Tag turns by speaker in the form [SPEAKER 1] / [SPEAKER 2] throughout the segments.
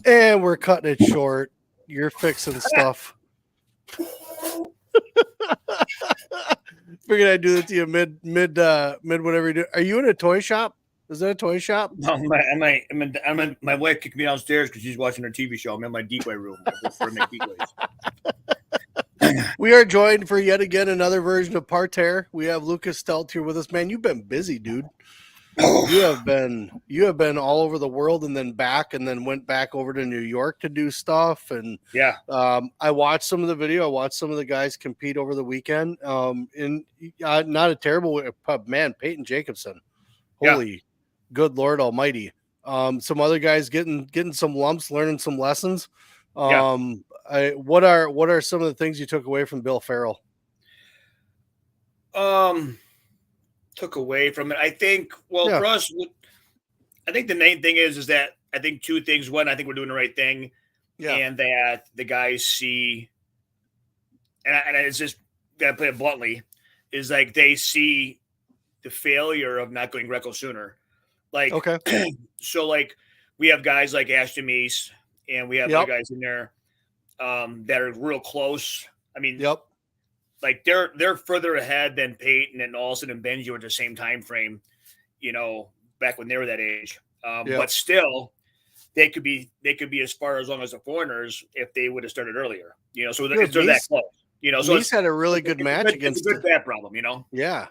[SPEAKER 1] And we're cutting it short. You're fixing stuff. Figured I'd do that to you mid whatever you do. Are you in a toy shop? Is that a toy shop?
[SPEAKER 2] No, my wife kicked me downstairs because she's watching her TV show. I'm in my decoy room for make decoys.
[SPEAKER 1] We are joined for yet again another version of Terre. We have Lucas Steldt here with us. Man, you've been busy, dude. You have been all over the world and then back, and then went back over to New York to do stuff. And
[SPEAKER 2] Yeah,
[SPEAKER 1] I watched some of the video. I watched some of the guys compete over the weekend. In not a terrible man, Peyton Jacobson. Holy good Lord Almighty. Some other guys getting some lumps, learning some lessons. What are some of the things you took away from Bill Farrell?
[SPEAKER 2] Took away from it. I think. Well, for us, I think the main thing is that I think two things. One, I think we're doing the right thing, and that the guys see, and it's just gotta put it bluntly, is like they see the failure of not going Greco sooner. Like, so like we have guys like Ashton Meese, and we have other guys in there that are real close. I mean, like they're further ahead than Peyton and Olsen and Benji were at the same time frame, back when they were that age. But still, they could be as far as long as the foreigners if they would have started earlier. So they're that close. So
[SPEAKER 1] Meese had a really good match against.
[SPEAKER 2] It's a good bad problem.
[SPEAKER 1] Yeah.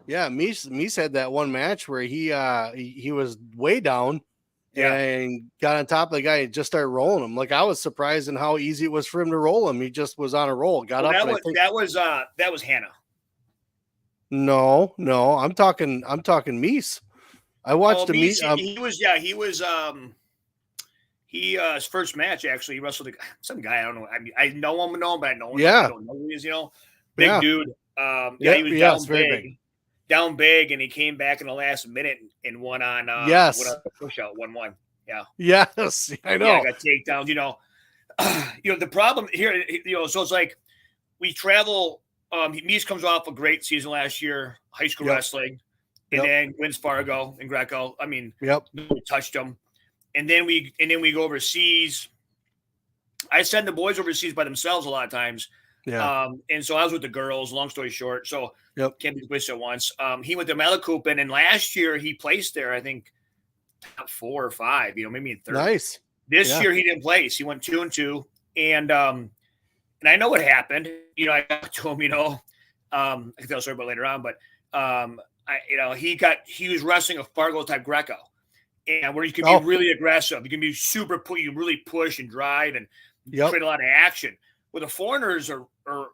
[SPEAKER 1] Meese had that one match where he was way down. And got on top of the guy and just started rolling him. Like I was surprised in how easy it was for him to roll him. He just was on a roll. Got up.
[SPEAKER 2] That was Hannah.
[SPEAKER 1] No, I'm talking Meese. I watched the Meese.
[SPEAKER 2] His first match actually he wrestled some guy. I don't know. I mean, I know him, but I know him.
[SPEAKER 1] Yeah.
[SPEAKER 2] I don't know who he is. Big dude. He was down big. Very big. Down big, and he came back in the last minute and won on push out 1-1. Yeah.
[SPEAKER 1] Yes, I know.
[SPEAKER 2] Yeah, got takedowns. The problem here, so it's like we travel. Meese comes off a great season last year, high school wrestling, and then wins Fargo and Greco. I mean, nobody touched him. And then we go overseas. I send the boys overseas by themselves a lot of times.
[SPEAKER 1] Yeah.
[SPEAKER 2] And so I was with the girls, long story short. So can't be twisted at once. He went to Malakupin, and last year he placed there, I think, top 4 or 5, maybe in third.
[SPEAKER 1] Nice.
[SPEAKER 2] This year he didn't place. He went 2-2. And I know what happened. I talked to him, I can tell a story about later on, but he was wrestling a Fargo type Greco. And where you can be really aggressive. You can be you really push and drive and create a lot of action. Well, the foreigners are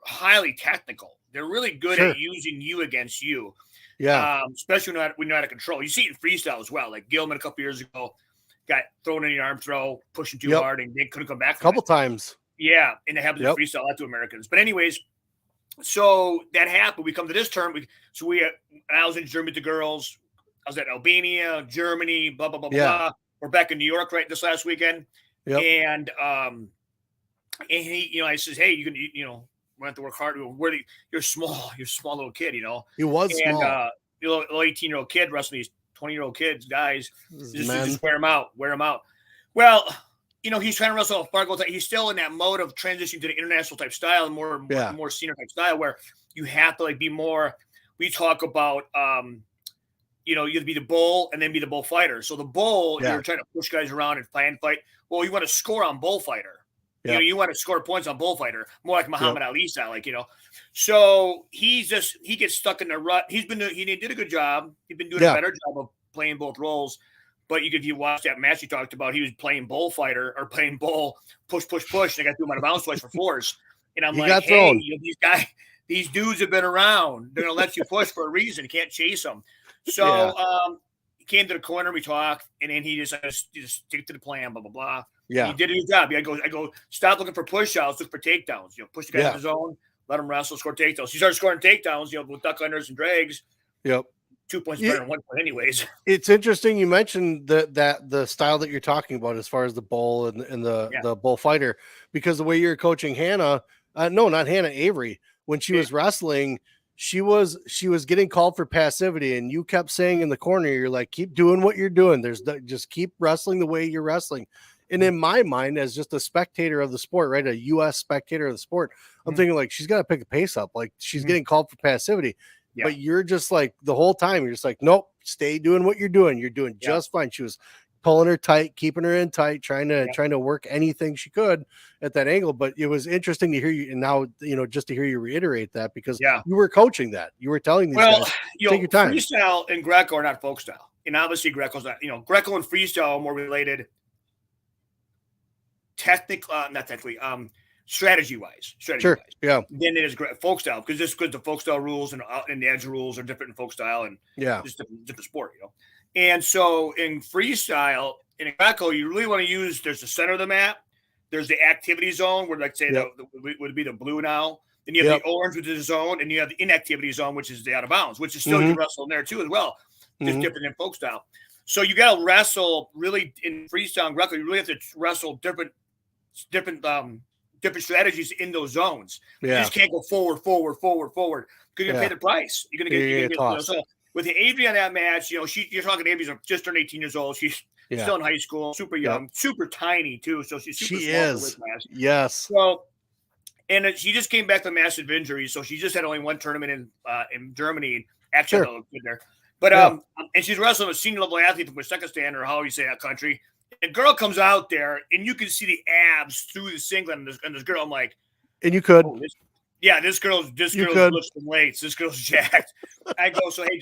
[SPEAKER 2] highly technical. They're really good at using you against you.
[SPEAKER 1] Yeah.
[SPEAKER 2] Especially when you're out of control. You see it in freestyle as well. Like Gilman a couple years ago got thrown in the arm throw, pushing too hard, and they couldn't come back.
[SPEAKER 1] A couple times.
[SPEAKER 2] Yeah. And it happens in freestyle a lot to Americans. But anyways, so that happened. We come to this term. I was in Germany with the girls. I was at Albania, Germany, blah, blah, blah, blah. We're back in New York this last weekend.
[SPEAKER 1] Yep.
[SPEAKER 2] And he, I says, hey, you can, we have to work hard. You're small little kid,
[SPEAKER 1] He was small.
[SPEAKER 2] And little 18-year-old kid wrestling these 20-year-old kids, guys. Just wear them out. Well, he's trying to wrestle a Fargo type. He's still in that mode of transitioning to the international type style and more senior type style where you have to be more. We talk about you have to be the bull and then be the bullfighter. So the bull, you're trying to push guys around and fight. Well, you want to score on bullfighter. You want to score points on bullfighter, more like Muhammad Ali style, So he gets stuck in the rut. He did a good job. He's been doing a better job of playing both roles. But if you watch that match you talked about, he was playing bullfighter or playing bull, push. And I got to do him on a bounce twice for 4s. And I'm hey, these dudes have been around. They're going to let you push for a reason. You can't chase them. So he came to the corner. We talked. And then he just stick to the plan, blah, blah, blah.
[SPEAKER 1] Yeah.
[SPEAKER 2] He did his job. I go, stop looking for push outs, look for takedowns. Push the guy in the zone, let him wrestle, score takedowns. He started scoring takedowns, with duck unders and drags.
[SPEAKER 1] Yep.
[SPEAKER 2] 2 points better than 1 point anyways.
[SPEAKER 1] It's interesting you mentioned that the style that you're talking about as far as the bull and the bullfighter, because the way you're coaching Hannah, no, not Hannah, Avery, when she was wrestling, she was getting called for passivity, and you kept saying in the corner, you're like, keep doing what you're doing. Just keep wrestling the way you're wrestling. And in my mind, as just a spectator of the sport, right, a U.S. spectator of the sport, I'm thinking like she's got to pick a pace up. Like she's getting called for passivity.
[SPEAKER 2] Yeah.
[SPEAKER 1] But you're just like the whole time, you're just like, nope, stay doing what you're doing. You're doing just fine. She was pulling her tight, keeping her in tight, trying to work anything she could at that angle. But it was interesting to hear you, and now just to hear you reiterate that, because you were coaching that. You were telling these guys, take your time.
[SPEAKER 2] Freestyle and Greco are not folk style. And obviously Greco's not, Greco and freestyle are more related strategy wise.
[SPEAKER 1] Yeah.
[SPEAKER 2] Then it is folk style, because the folk style rules and the edge rules are different in folk style, and just different sport, And so in freestyle, in Greco, you really want to use, there's the center of the map, there's the activity zone where, like, say, would be the blue now. Then you have the orange, which is the zone, and you have the inactivity zone, which is the out of bounds, which is still you wrestle in there too as well. Just different than folk style. So you got to wrestle really in freestyle and Greco. You really have to wrestle different strategies in those zones. You just can't go forward, because you're gonna pay the price. You're gonna get tossed. So with Avery on that match, you're talking Avery's just turned 18 years old. She's still in high school, super young, super tiny too. So she's super small.
[SPEAKER 1] Yes.
[SPEAKER 2] So, and she just came back to massive injury, so she just had only one tournament in Germany. Actually, good there. But and she's wrestling a senior level athlete from Uzbekistan, or how you say that country. And girl comes out there, and you can see the abs through the singlet. And this girl, I'm like,
[SPEAKER 1] and you could,
[SPEAKER 2] this girl's lifting weights. This girl's jacked. I go, so hey,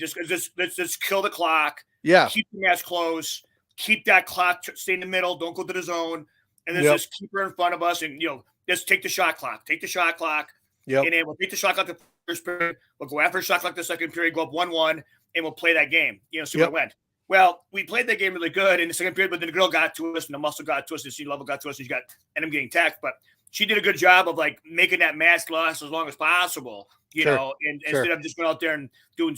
[SPEAKER 2] let's just kill the clock.
[SPEAKER 1] Yeah,
[SPEAKER 2] keep the match close. Keep that clock, stay in the middle. Don't go to the zone, and then just keep her in front of us, and just take the shot clock. Take the shot clock. And then we'll take the shot clock the first period. We'll go after the shot clock the second period. Go up 1-1. And we'll play that game, see what went. Well, we played that game really good in the second period, but then the girl got to us, and the muscle got to us, and the senior level got to us, and I'm getting tacked. But she did a good job of like making that match last as long as possible, and instead of just going out there and doing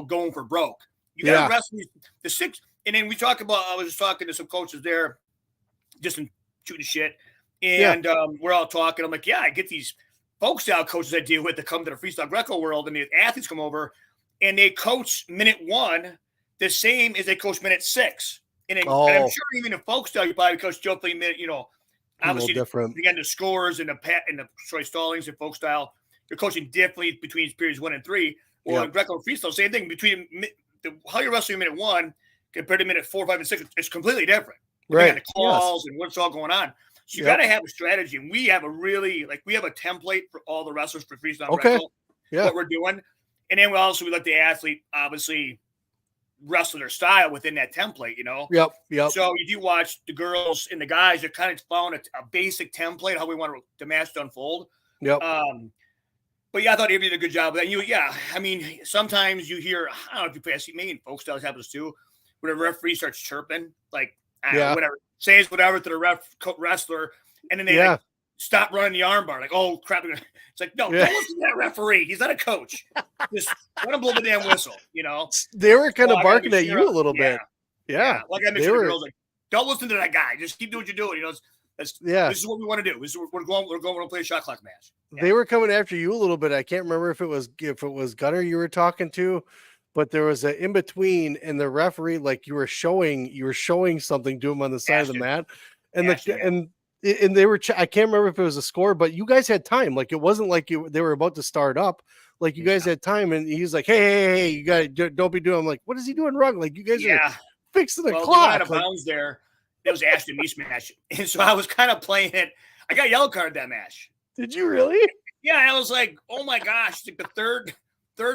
[SPEAKER 2] going for broke. You got to wrestle the six. And then I was talking to some coaches there, just shooting shit, and we're all talking. I'm like, I get these folk style coaches I deal with that come to the freestyle Greco world, and the athletes come over. And they coach minute 1 the same as they coach minute 6. And I'm sure even in folk style, you probably coach Joe play minute, obviously different. Again, the scores and the Stallings and folk style, you're coaching differently between periods 1 and 3. Or in Greco and freestyle, same thing between how you're wrestling minute 1 compared to minute 4, 5, and 6. It's completely different. Right. The calls and what's all going on. So you got to have a strategy. And we have we have a template for all the wrestlers for freestyle.
[SPEAKER 1] Okay.
[SPEAKER 2] What we're doing. And then we let the athlete obviously wrestle their style within that template,
[SPEAKER 1] Yep.
[SPEAKER 2] So if you watch the girls and the guys, they're kind of following a basic template, how we want the match to unfold.
[SPEAKER 1] Yep.
[SPEAKER 2] But I thought Avery did a good job of that. I mean, sometimes you hear, I don't know if you pass me in folk styles happens too, where the referee starts chirping, like, whatever, says whatever to the wrestler, and then they stop running the armbar, like, oh crap. It's like, no, don't listen to that referee. He's not a coach. Just let him blow the damn whistle,
[SPEAKER 1] They were kind of barking at you a little bit. Yeah.
[SPEAKER 2] Like I mentioned, the girls, like, don't listen to that guy. Just keep doing what you're doing. This is what we want to do. We're going to play a shot clock match.
[SPEAKER 1] They were coming after you a little bit. I can't remember if it was Gunner you were talking to, but there was an in between, and the referee, like you were showing something to him on the side of the mat, and they were, I can't remember if it was a score, but you guys had time. Like, it wasn't like they were about to start up. Like, you guys had time, and he's like, hey, you guys don't be doing. I'm like, what is he doing wrong? Like, you guys are fixing the clock.
[SPEAKER 2] Out of bounds there. It was Ashton Meese match. And so I was kind of playing it. I got yellow card that match.
[SPEAKER 1] Did you really?
[SPEAKER 2] Yeah. I was like, oh my gosh, like the third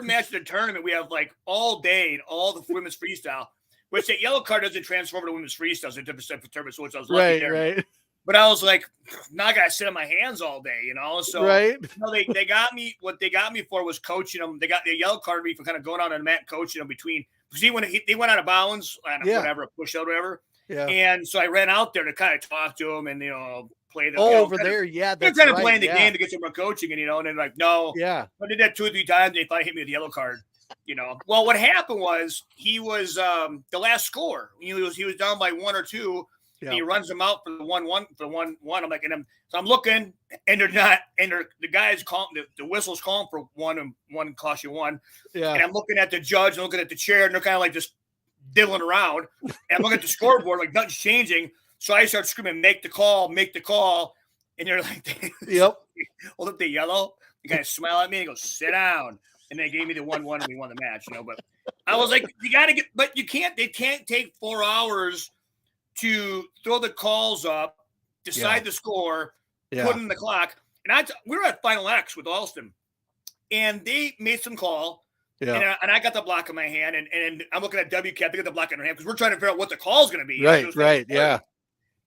[SPEAKER 2] match of the tournament, we have like all day and all the women's freestyle, which that yellow card doesn't transform to women's freestyle. It's a different set for tournament, so I was lucky there. Right. But I was like, now I got to sit on my hands all day, So they got me. What they got me for was coaching them. They got the yellow card me for kind of going on the mat, coaching them between. See, when they went out of bounds, whatever, push out, whatever. Yeah. And so I ran out there to kind of talk to them and play the
[SPEAKER 1] over there. They're
[SPEAKER 2] kind of playing the game to get some more coaching, and and then like, no, I did that 2 or 3 times. They thought he hit me with a yellow card. Well, what happened was he was the last score. He was down by 1 or 2. And he runs them out for the 1-1 for 1-1. I'm like, so I'm looking, and they're not, and the guys calling the whistle's calling for 1 and 1 cost you 1. Yeah. And I'm looking at the judge and looking at the chair, and they're kind of like just diddling around. And I'm looking at the scoreboard, like nothing's changing. So I start screaming, make the call. And they're like,
[SPEAKER 1] yep.
[SPEAKER 2] Hold up the yellow. They kind of smile at me and go, sit down. And they gave me the 1-1 and we won the match, But I was like, but they can't take 4 hours to throw the calls up, decide the score, put in the clock. And we were at Final X with Alston, and they made some call. Yeah. And I got the block in my hand, and I'm looking at WCAT. They got the block in their hand because we're trying to figure out what the call is going to be.
[SPEAKER 1] Right, yeah.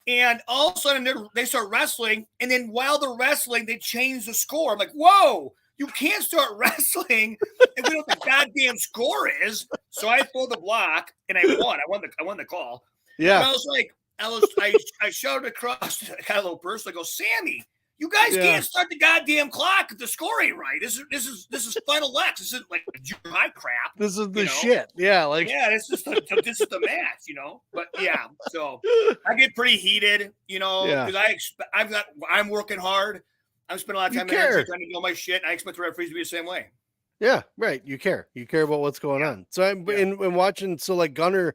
[SPEAKER 2] And all of a sudden, they start wrestling, and then while they're wrestling, they change the score. I'm like, whoa, you can't start wrestling if we know what the goddamn score is. So I throw the block, and I won. I won the call.
[SPEAKER 1] Yeah.
[SPEAKER 2] And I was like, I shouted across, kind of a little person. I go, Sammy, you guys can't start the goddamn clock if the score ain't right. This is Final X. This isn't like junior high crap.
[SPEAKER 1] This is the shit. Yeah,
[SPEAKER 2] this is the match, But yeah, so I get pretty heated, because I'm working hard. I'm spending a lot of time trying to know my shit. And I expect the referees to be the same way.
[SPEAKER 1] Yeah, right. You care about what's going on. So I'm in watching. So like Gunner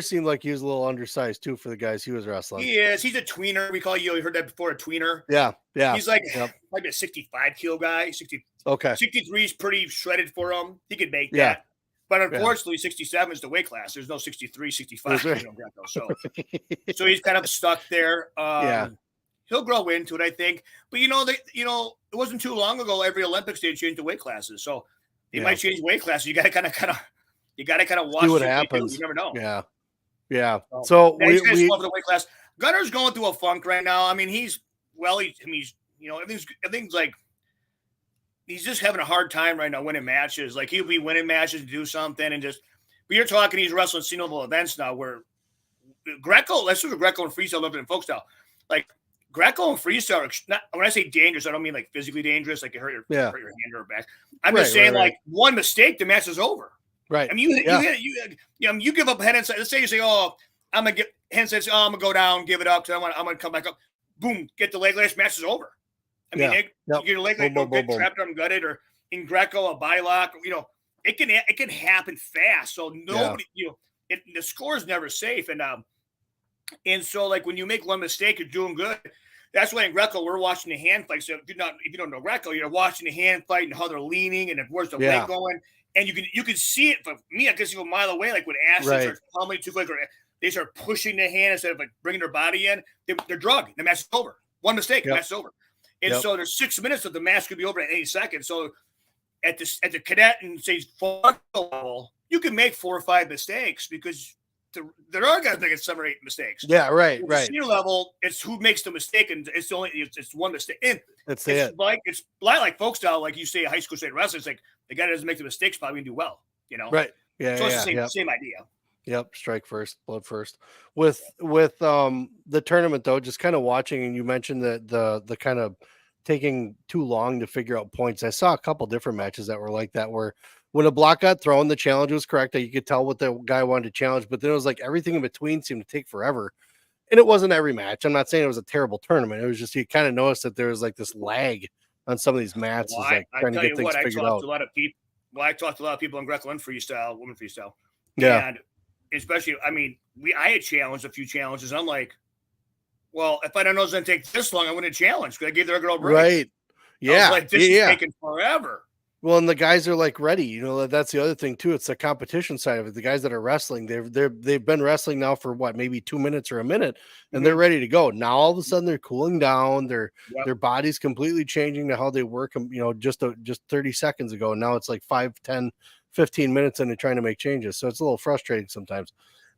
[SPEAKER 1] seemed like he was a little undersized too for the guys he was wrestling.
[SPEAKER 2] He is. He's a tweener. We call you heard that before, a tweener.
[SPEAKER 1] Yeah.
[SPEAKER 2] He's like maybe a 65 kilo guy. 63 is pretty shredded for him. He could make that. But unfortunately, 67 is the weight class. There's no 63, 65. Right. So he's kind of stuck there. He'll grow into it, I think. But it wasn't too long ago. Every Olympics they changed the weight classes, so they might change weight classes. You got to kind of watch
[SPEAKER 1] what happens.
[SPEAKER 2] You never know.
[SPEAKER 1] Yeah. So
[SPEAKER 2] we love the weight class. Gunner's going through a funk right now. I mean, he's everything's like he's just having a hard time right now winning matches. Like he'll be winning matches to do something and just. But you're talking, he's wrestling single events now where Greco. Let's do the Greco and freestyle living in folk style. Like Greco and freestyle are not, when I say dangerous, I don't mean like physically dangerous, like you hurt your hand or back. I'm just saying like one mistake, the match is over.
[SPEAKER 1] Right.
[SPEAKER 2] I mean, you give up head and side. Let's say you say, "Oh, I'm gonna get head and side. Oh, I'm gonna go down, give it up. Because I'm gonna come back up. Boom, get the leg lash. Match is over. I mean, you get a leg lash, get trapped or gutted, or in Greco a bylock. It can happen fast. So nobody, the score is never safe. And so like when you make one mistake, you're doing good. That's why in Greco we're watching the hand fight. So if you don't know Greco, you're watching the hand fight and how they're leaning and where's the leg going. And you can see it from me, I guess, a mile away. Like when Ashley starts pummeling too quick, or they start pushing the hand instead of like bringing their body in, they're drugged. The match is over. One mistake, the match is over. And so there's 6 minutes that the match could be over at any second. So at the cadet and say level, you can make 4 or 5 mistakes because there are guys making 7 or 8 mistakes.
[SPEAKER 1] Yeah, right.
[SPEAKER 2] At the senior level, it's who makes the mistake, and it's one mistake. And it's like folk style, like you say, high school state wrestling. It's like the guy that doesn't make the mistakes probably gonna do well.
[SPEAKER 1] Right. Yeah.
[SPEAKER 2] So it's the same idea.
[SPEAKER 1] Yep. Strike first, blood first. With the tournament though, just kind of watching, and you mentioned that the kind of taking too long to figure out points. I saw a couple different matches that were like that, where when a block got thrown, the challenge was correct. That you could tell what the guy wanted to challenge, but then it was like everything in between seemed to take forever. And it wasn't every match. I'm not saying it was a terrible tournament. It was just you kind of noticed that there was like this lag on some of these matches, trying to get things figured out.
[SPEAKER 2] I talked to a lot of people in Greco and freestyle, women freestyle.
[SPEAKER 1] Yeah.
[SPEAKER 2] And especially, I mean, I had challenged a few challenges. I'm like, well, if I don't know it's going to take this long, I wouldn't challenge because I gave their girl a break.
[SPEAKER 1] Right. Yeah.
[SPEAKER 2] Like, this is taking forever.
[SPEAKER 1] Well, and the guys are like ready. That's the other thing too. It's the competition side of it. The guys that are wrestling, they've been wrestling now for maybe 2 minutes or a minute, and they're ready to go. Now all of a sudden they're cooling down. Their body's completely changing to how they work. Just 30 seconds ago. Now it's like 5, 10, 15 minutes, and they're trying to make changes. So it's a little frustrating sometimes.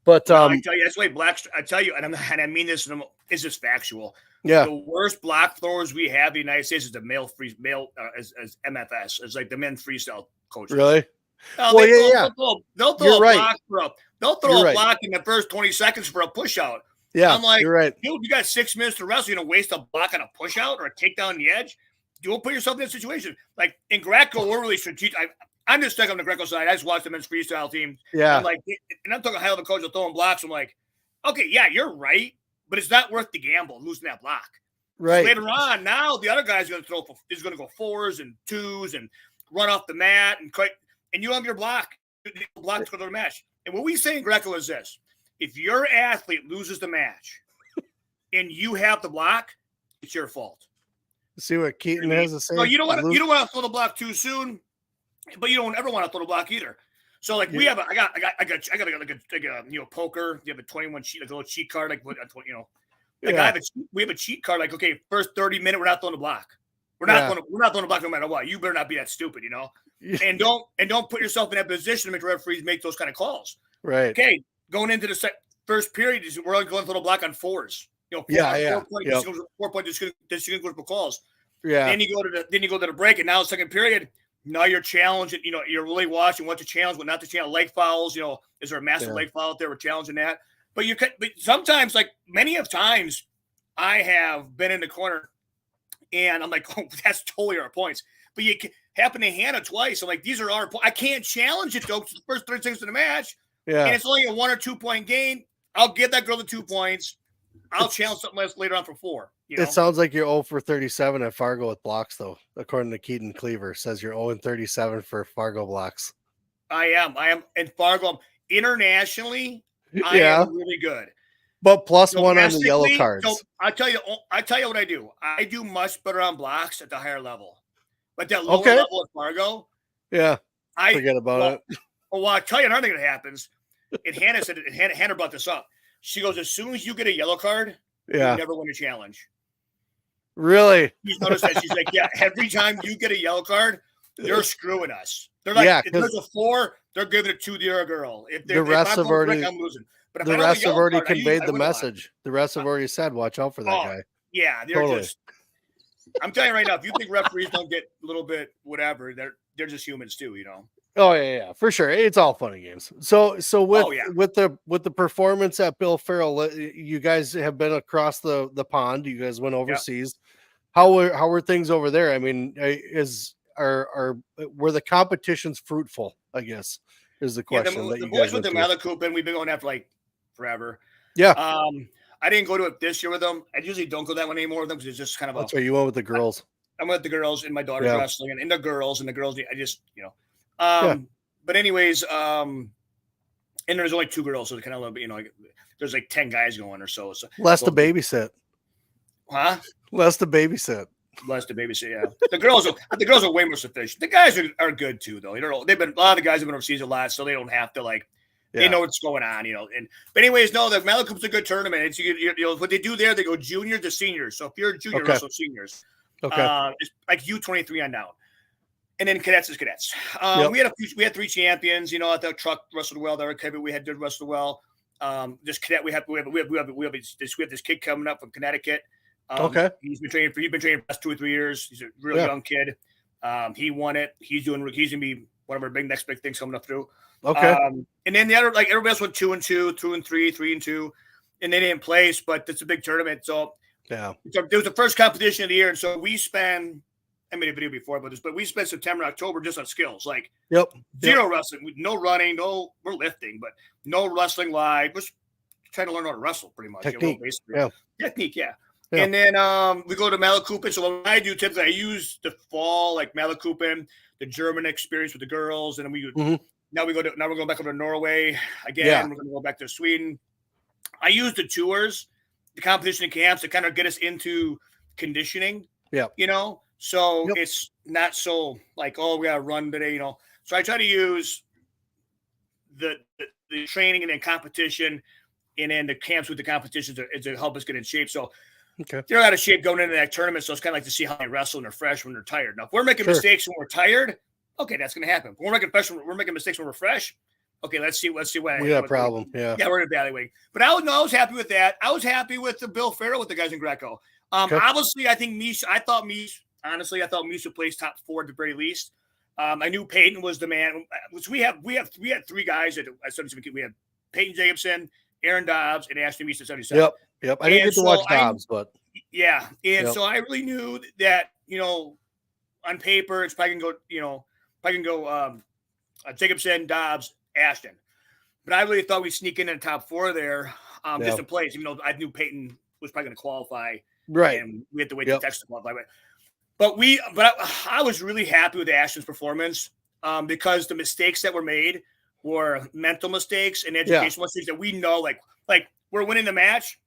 [SPEAKER 1] But
[SPEAKER 2] I tell you, that's why I tell you, and I mean this, is just factual.
[SPEAKER 1] Yeah,
[SPEAKER 2] the worst block throwers we have in the United States is the male as MFS. It's like the men freestyle coaches.
[SPEAKER 1] Really?
[SPEAKER 2] They'll throw a block they'll throw a block in the first 20 seconds for a push out.
[SPEAKER 1] Yeah,
[SPEAKER 2] I'm like,
[SPEAKER 1] you're right.
[SPEAKER 2] Dude, you got 6 minutes to wrestle. You're gonna waste a block on a push out or a takedown on the edge. Don't put yourself in that situation. Like in Greco, we're really strategic. I'm just stuck on the Greco side. I just watched the men's freestyle team.
[SPEAKER 1] Yeah.
[SPEAKER 2] I'm like, and I'm talking high level coach throwing blocks. I'm like, okay, yeah, you're right, but it's not worth the gamble losing that block.
[SPEAKER 1] Right.
[SPEAKER 2] So later on, now the other guy's going to go 4s and 2s and run off the mat and you have your block to go to the match. And what we say in Greco is this: if your athlete loses the match, and you have the block, it's your fault.
[SPEAKER 1] See what Keaton has to say.
[SPEAKER 2] No, you don't want to throw the block too soon, but you don't ever want to throw the block either. So like we have, I got like a poker. You have a 21 sheet, like a little cheat card, like we have a cheat card. Like, okay, first 30 minutes, we're not throwing the block. We're not throwing the block no matter what. You better not be that stupid, and don't put yourself in that position to make referees make those kind of calls.
[SPEAKER 1] Right.
[SPEAKER 2] Okay, going into the first period, we're only going to throw the block on fours. 4 point distinguishable calls.
[SPEAKER 1] Yeah.
[SPEAKER 2] Then you go to the break, and now second period. Now you're challenging. You're really watching what to challenge, what not to challenge. Leg fouls. Is there a massive leg foul out there? We're challenging that. But sometimes, like many of times, I have been in the corner, and I'm like, oh, that's totally our points. But you happen to hand it twice. I'm like, these are our points. I can't challenge it though. It's the first 30 seconds of the match, and it's only a 1 or 2 point game. I'll give that girl the 2 points. I'll challenge something else later on for 4.
[SPEAKER 1] It sounds like you're 0 for 37 at Fargo with blocks, though. According to Keaton Cleaver, says you're 0 and 37 for Fargo blocks.
[SPEAKER 2] I am. In Fargo, internationally, I am really good.
[SPEAKER 1] But plus one on the yellow cards.
[SPEAKER 2] So I tell you what I do. I do much better on blocks at the higher level. But that lower level at Fargo,
[SPEAKER 1] forget about it.
[SPEAKER 2] Well, I'll tell you another thing that happens. And Hannah said it. Hannah brought this up. She goes, as soon as you get a yellow card, you never win a challenge.
[SPEAKER 1] Really?
[SPEAKER 2] She's noticed that. She's like, every time you get a yellow card, they're screwing us. They're like, if there's a 4, they're giving it to the other girl. If the rest have already, I'm losing. But
[SPEAKER 1] the rest have already conveyed the message. The rest have already said, watch out for that guy.
[SPEAKER 2] Yeah, they're just. I'm telling you right now, if you think referees don't get a little bit whatever, they're just humans too,
[SPEAKER 1] Oh yeah, for sure. It's all fun and games. So with the performance at Bill Farrell, you guys have been across the pond. You guys went overseas. Yep. How were things over there? I mean, were the competitions fruitful? I guess is the question.
[SPEAKER 2] The boys with the Malacoop, and we've been going after like forever.
[SPEAKER 1] Yeah.
[SPEAKER 2] I didn't go to it this year with them. I usually don't go that one anymore with them because it's just kind of.
[SPEAKER 1] That's why you went with the girls.
[SPEAKER 2] I went with the girls and my daughter's wrestling, and the girls. I just But anyways, and there's only 2 girls, so it's kind of a little bit, there's like 10 guys going or so.
[SPEAKER 1] Less to babysit.
[SPEAKER 2] Huh?
[SPEAKER 1] Less to babysit.
[SPEAKER 2] Yeah. The girls are way more sufficient. The guys are good too, though. A lot of the guys have been overseas a lot, so they don't have to they know what's going on, But anyways, no, the Malacoop's a good tournament. It's what they do there. They go juniors to seniors. So if you're a junior, wrestle seniors. Okay. It's like U23 on down. And then cadets is cadets. We had 3 champions. I thought Truck wrestled well. There, Kevin, we had did wrestle well. This cadet, we have this kid coming up from Connecticut. He's been training for the past 2 or 3 years. He's a real young kid. He won it. He's gonna be one of our next big things coming up through. Okay. And then the other, like everybody else went 2 and 2, 2 and 3, 3 and 2, and they didn't place. But it's a big tournament, so it was the first competition of the year, and so we spend. I made a video before about this, but we spent September, October just on skills, like zero wrestling, no running, we're lifting, but no wrestling live. We're trying to learn how to wrestle pretty much.
[SPEAKER 1] Technique,
[SPEAKER 2] Technique. And then we go to Malacoopin. So what I do typically, I use the fall, like Malacoopin, the German experience with the girls. And then now we're going back over to Norway again. Yeah. We're going to go back to Sweden. I use the tours, the competition and camps to kind of get us into conditioning, So it's not so like, oh, we got to run today, So I try to use the training and then competition and then the camps with the competitions to help us get in shape. So they're out of shape going into that tournament. So it's kind of like to see how they wrestle when they're fresh, when they're tired. Now, if we're making mistakes when we're tired, okay, that's going to happen. If we're making mistakes when we're fresh. Okay, let's see what we
[SPEAKER 1] got a problem. Yeah,
[SPEAKER 2] we're evaluating. But I was happy with that. I was happy with the Bill Farrell with the guys in Greco. Obviously, I think Honestly, I thought Misha placed top 4 at the very least. I knew Peyton was the man. Which we had 3 guys at 77. We had Peyton Jacobson, Aaron Dobbs, and Ashton Misha at 77.
[SPEAKER 1] Yep. I didn't get to watch Dobbs, but
[SPEAKER 2] so I really knew that on paper it's probably gonna go Jacobson, Dobbs, Ashton. But I really thought we'd sneak in the top 4 there, just in place. Even though I knew Peyton was probably going to qualify,
[SPEAKER 1] right?
[SPEAKER 2] And we had to wait to Texas to qualify, But I was really happy with Ashton's performance because the mistakes that were made were mental mistakes and educational mistakes that we know, like we're winning the match.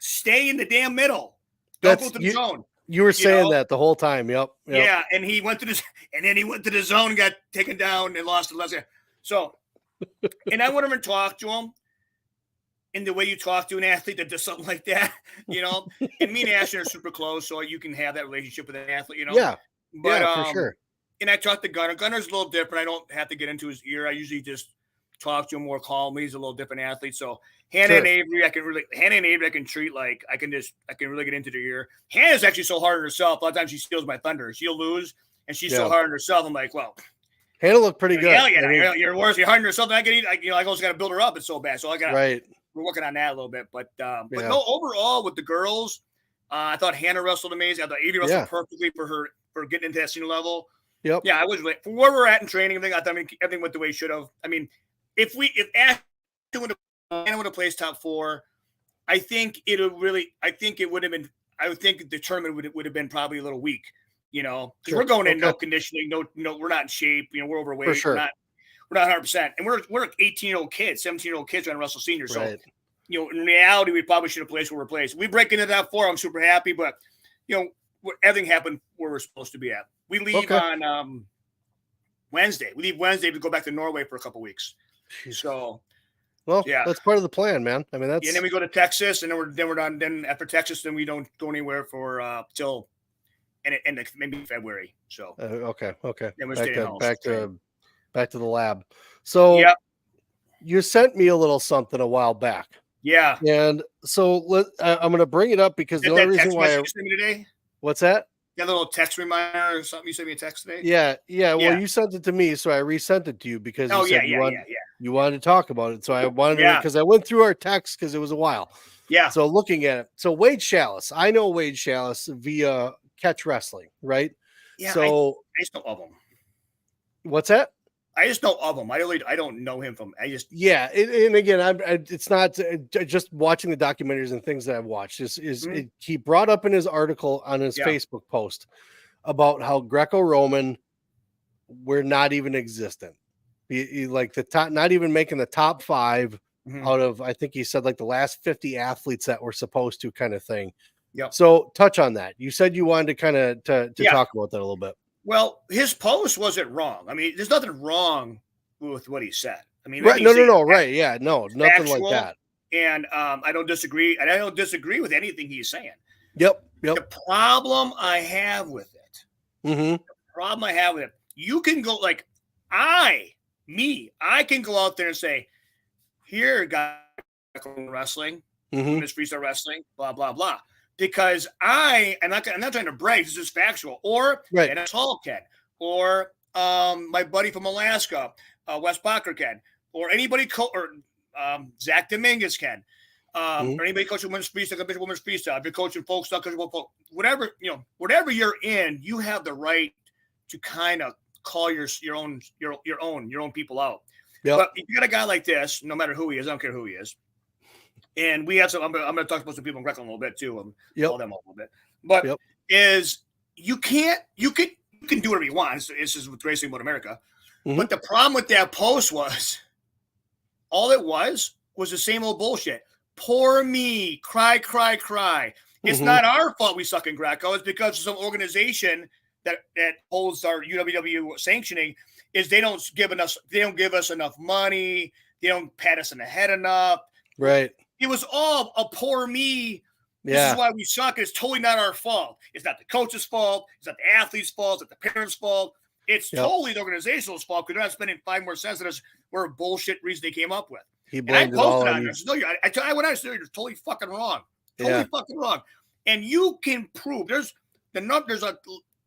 [SPEAKER 2] stay in the damn middle. Don't go to the zone.
[SPEAKER 1] You were saying that the whole time. Yep.
[SPEAKER 2] Yeah, and he went to this, and then he went to the zone and got taken down and lost the last. So, and I went over and talked to him in the way you talk to an athlete that does something like that, And me and Ashton are super close, so you can have that relationship with an athlete,
[SPEAKER 1] Yeah.
[SPEAKER 2] But
[SPEAKER 1] for sure.
[SPEAKER 2] And I talked to Gunner. Gunner's a little different. I don't have to get into his ear. I usually just talk to him more calmly. He's a little different athlete. So Hannah and Avery, I can treat like I can really get into their ear. Hannah's actually so hard on herself. A lot of times she steals my thunder. She'll lose, and she's so hard on herself. I'm like, well,
[SPEAKER 1] Hannah looked pretty good.
[SPEAKER 2] Yeah, you're worse. You're hard on yourself. I can eat. I also got to build her up. It's so bad. So we're working on that a little bit. But no, overall with the girls, I thought Hannah wrestled amazing. I thought Avery wrestled perfectly for getting into that senior level.
[SPEAKER 1] Yep.
[SPEAKER 2] Yeah, I was for where we're at in training. I thought everything went the way it should have. I mean, if Ashton would have placed top 4, I think it would have been. I would think the tournament would have been probably a little weak, because we're going in no conditioning, no, we're not in shape. We're overweight. For sure. We're not 100%, and we're 18-year-old kids, 17-year-old kids trying to wrestle seniors. Right. So, in reality, we probably should have placed where we're placed. We break into that 4. I'm super happy, but everything happened where we're supposed to be at. We leave on Wednesday. We leave Wednesday to go back to Norway for a couple weeks. So,
[SPEAKER 1] that's part of the plan, man. I mean, that's
[SPEAKER 2] and then we go to Texas, and then we're done. Then after Texas, then we don't go anywhere for till maybe February. So
[SPEAKER 1] okay.
[SPEAKER 2] Then we're
[SPEAKER 1] back to the lab. So you sent me a little something a while back.
[SPEAKER 2] Yeah,
[SPEAKER 1] and so I'm going to bring it up because the only reason why
[SPEAKER 2] you sent me today.
[SPEAKER 1] What's that?
[SPEAKER 2] That little text reminder or something you sent me a text today?
[SPEAKER 1] Yeah. Well, you sent it to me, so I resent it to you because you wanted to talk about it. So I wanted to, because I went through our text because it was a while.
[SPEAKER 2] Yeah.
[SPEAKER 1] So looking at it. So Wade Chalice. I know Wade Chalice via Catch Wrestling, right?
[SPEAKER 2] Yeah.
[SPEAKER 1] So
[SPEAKER 2] I just know of him.
[SPEAKER 1] What's that?
[SPEAKER 2] I just know of him. I don't know him from.
[SPEAKER 1] And again, it's not just watching the documentaries and things that I've watched. He brought up in his article on his Facebook post about how Greco-Roman were not even existent. He like the top, not even making the top 5 out of, I think he said like the last 50 athletes that were supposed to, kind of thing.
[SPEAKER 2] Yeah.
[SPEAKER 1] So touch on that. You said you wanted to kind of to talk about that a little bit.
[SPEAKER 2] Well, his post wasn't wrong. I mean, there's nothing wrong with what he said. I mean,
[SPEAKER 1] right? No, right? Yeah, no, nothing like that.
[SPEAKER 2] And I don't disagree. And I don't disagree with anything he's saying.
[SPEAKER 1] Yep.
[SPEAKER 2] The problem I have with it.
[SPEAKER 1] The
[SPEAKER 2] problem I have with it. You can go like I can go out there and say, "Here, guys, wrestling, this freestyle wrestling, blah blah blah." Because I'm not trying to brag. This is factual. Or Dennis Hall can, or my buddy from Alaska, Wes Bacher can, or anybody Zach Dominguez can, or anybody coaching women's freestyle, women's freestyle. If you're coaching folk style, whatever you're in, you have the right to kind of call your own people out.
[SPEAKER 1] Yep.
[SPEAKER 2] But if you got a guy like this, no matter who he is, I don't care who he is. And we have some. I'm going to talk about some people in Greco a little bit too. Call them a little bit. But you can do whatever you want. It's just with Racing About America. But the problem with that post was, all it was the same old bullshit. Poor me, cry. It's not our fault we suck in Greco. It's because of some organization that holds our UWW sanctioning. Is they don't give us enough money. They don't pat us in the head enough.
[SPEAKER 1] Right.
[SPEAKER 2] It was all a poor me. This is why we suck. It's totally not our fault. It's not the coach's fault. It's not the athlete's fault. It's not the parents' fault. It's totally the organization's fault because they're not spending 5 more cents on us for a bullshit reason they came up with.
[SPEAKER 1] He blamed it all on you.
[SPEAKER 2] I went out and said, you're totally fucking wrong. Totally fucking wrong. And you can prove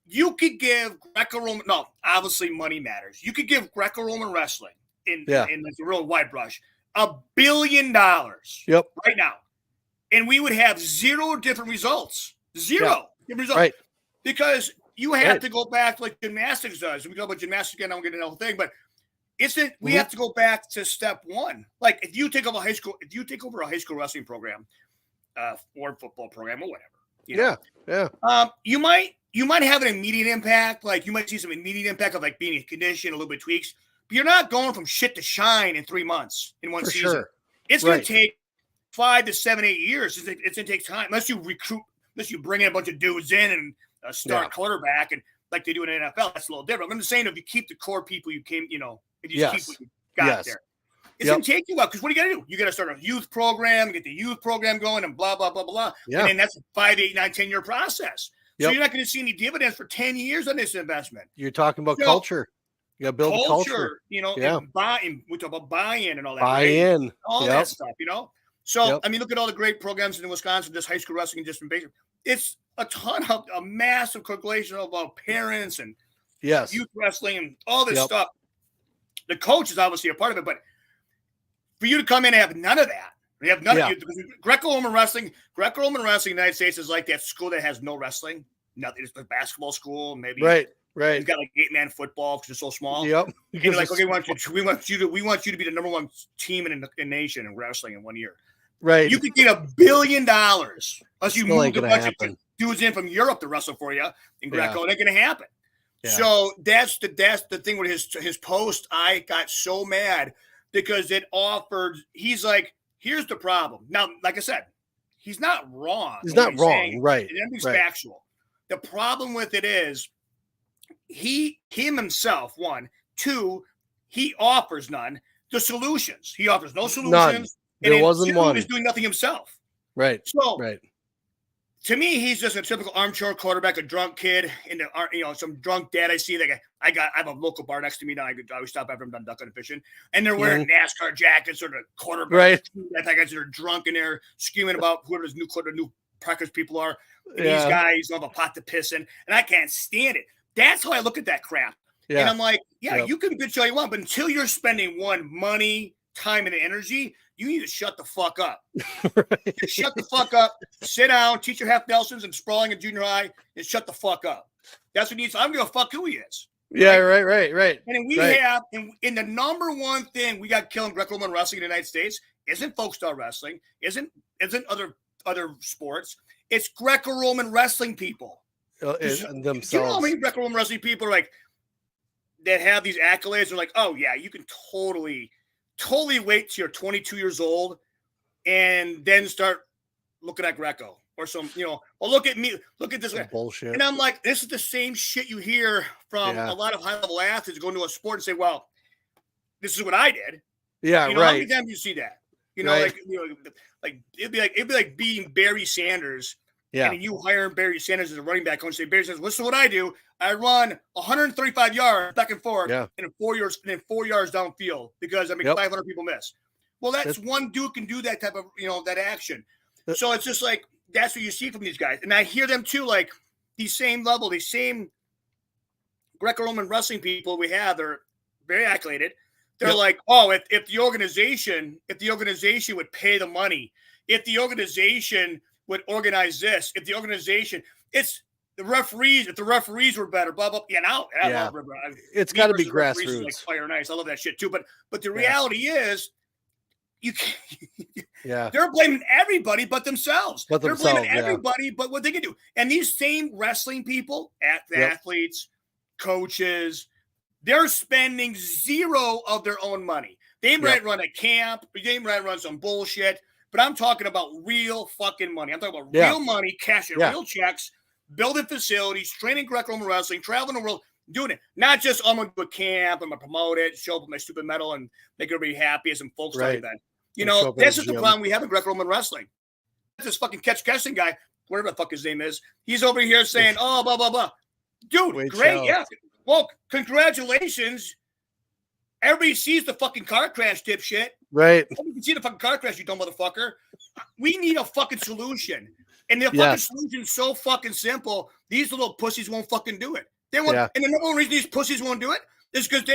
[SPEAKER 2] you could give Greco-Roman, no, obviously money matters. You could give Greco-Roman wrestling in the real wide brush $1 billion right now. And we would have 0 different results. 0 different results. Right. Because you have to go back like gymnastics does. We go about gymnastics again, I don't get into the whole thing, but we have to go back to step 1. Like if you take over a high school wrestling program, or football program or whatever. You might have an immediate impact. Like you might see some immediate impact of like being in condition, a little bit tweaks, but you're not going from shit to shine in 3 months in one season. Sure. It's going to take 5 to 7, 8 years. It's going to take time unless you bring in a bunch of dudes in and start quarterback and like they do in the NFL. That's a little different. I'm just saying if you keep the core people you came, if you just keep what you got there. It's going to take you out because what do you got to do? You got to start a youth program, get the youth program going, and blah, blah, blah, blah. Yeah. And then that's a 5, 8, 9, 10 year process. So you're not going to see any dividends for 10 years on this investment.
[SPEAKER 1] You're talking about culture. You got to build culture.
[SPEAKER 2] And we talk about buy-in and all that.
[SPEAKER 1] Buy-in.
[SPEAKER 2] All that stuff, So, I mean, look at all the great programs in Wisconsin, just high school wrestling and just in basic. It's a massive calculation about parents and youth wrestling and all this stuff. The coach is obviously a part of it, but for you to come in and have none of that, you have none of it. Greco-Roman wrestling in the United States is like that school that has no wrestling, nothing. It's a basketball school, maybe.
[SPEAKER 1] Right.
[SPEAKER 2] You've got like 8-man football because it's so small.
[SPEAKER 1] Yep.
[SPEAKER 2] And you're like, okay, we want you to be the number one team in the nation in wrestling in 1 year. Right. You could get $1 billion unless you move a bunch of dudes in from Europe to wrestle for you in Greco. It ain't gonna happen. Yeah. So that's the thing with his post. I got so mad because it offered. He's like, here's the problem. Now, like I said, he's not wrong.
[SPEAKER 1] He's not wrong. Saying. Right.
[SPEAKER 2] Everything's factual. The problem with it is him himself. 1, 2, he offers none. The solutions. He offers no solutions.
[SPEAKER 1] None. There wasn't one.
[SPEAKER 2] He's doing nothing himself.
[SPEAKER 1] Right.
[SPEAKER 2] So, to me, he's just a typical armchair quarterback, a drunk kid, and some drunk dad. I see I have a local bar next to me now. I always stop after I'm done ducking and fishing, and they're wearing NASCAR jackets or the quarterback. Right. I think guys that are drunk and they're screaming about who those new practice people are. And these guys have a pot to piss in, and I can't stand it. That's how I look at that crap. Yeah. And I'm like, you can bitch all you want, but until you're spending money, time, and energy, you need to shut the fuck up. Right. Shut the fuck up. Sit down, teach your half Nelsons and sprawling in junior high, and shut the fuck up. That's what he needs. I don't give a fuck who he is.
[SPEAKER 1] Yeah, right. And
[SPEAKER 2] then we have, in the number one thing we got killing Greco-Roman wrestling in the United States isn't folk style wrestling, isn't other sports. It's Greco-Roman wrestling people.
[SPEAKER 1] Themselves.
[SPEAKER 2] You know how many Greco-Roman wrestling people are like that have these accolades? Are like, oh yeah, you can totally wait till you're 22 years old and then start looking at Greco or some, well, look at me, look at this guy.
[SPEAKER 1] Bullshit.
[SPEAKER 2] And I'm like, this is the same shit you hear from a lot of high-level athletes going to a sport and say, well, this is what I did.
[SPEAKER 1] Yeah,
[SPEAKER 2] How many times do you see that? Like it'd be like being Barry Sanders. Yeah. And you hire Barry Sanders as a running back coach and say, Barry Sanders, listen to what I do. I run 135 yards back and forth in 4 years, and then 4 yards downfield because 500 people miss. Well, that's one dude can do that type of, that action. So it's just like, that's what you see from these guys. And I hear them too, like these same Greco-Roman wrestling people we have, they're very accoladed. They're like, oh, if the organization would pay the money, if the organization would organize this, if the organization, it's the referees, if the referees were better, blah, blah, I love
[SPEAKER 1] it's got to be grassroots.
[SPEAKER 2] Like fire and ice. I love that shit too. But the reality is, you can't, they're blaming everybody but themselves. They're blaming everybody but what they can do. And these same wrestling people, athletes, coaches, they're spending zero of their own money. They might run a camp, they might run some bullshit. But I'm talking about real fucking money. I'm talking about real money, cashing real checks, building facilities, training Greco-Roman wrestling, traveling the world, doing it. Not just, I'm going to do a camp, I'm going to promote it, show up with my stupid medal, and make everybody happy as some folks like that. This is the problem we have in Greco-Roman wrestling. This fucking catching guy, whatever the fuck his name is, he's over here saying, oh, blah, blah, blah. Dude, great, Well, congratulations. Everybody sees the fucking car crash, dipshit.
[SPEAKER 1] Right.
[SPEAKER 2] You can see the fucking car crash, you dumb motherfucker. We need a fucking solution. And the fucking solution is so fucking simple. These little pussies won't fucking do it. They won't. And the number one reason these pussies won't do it is because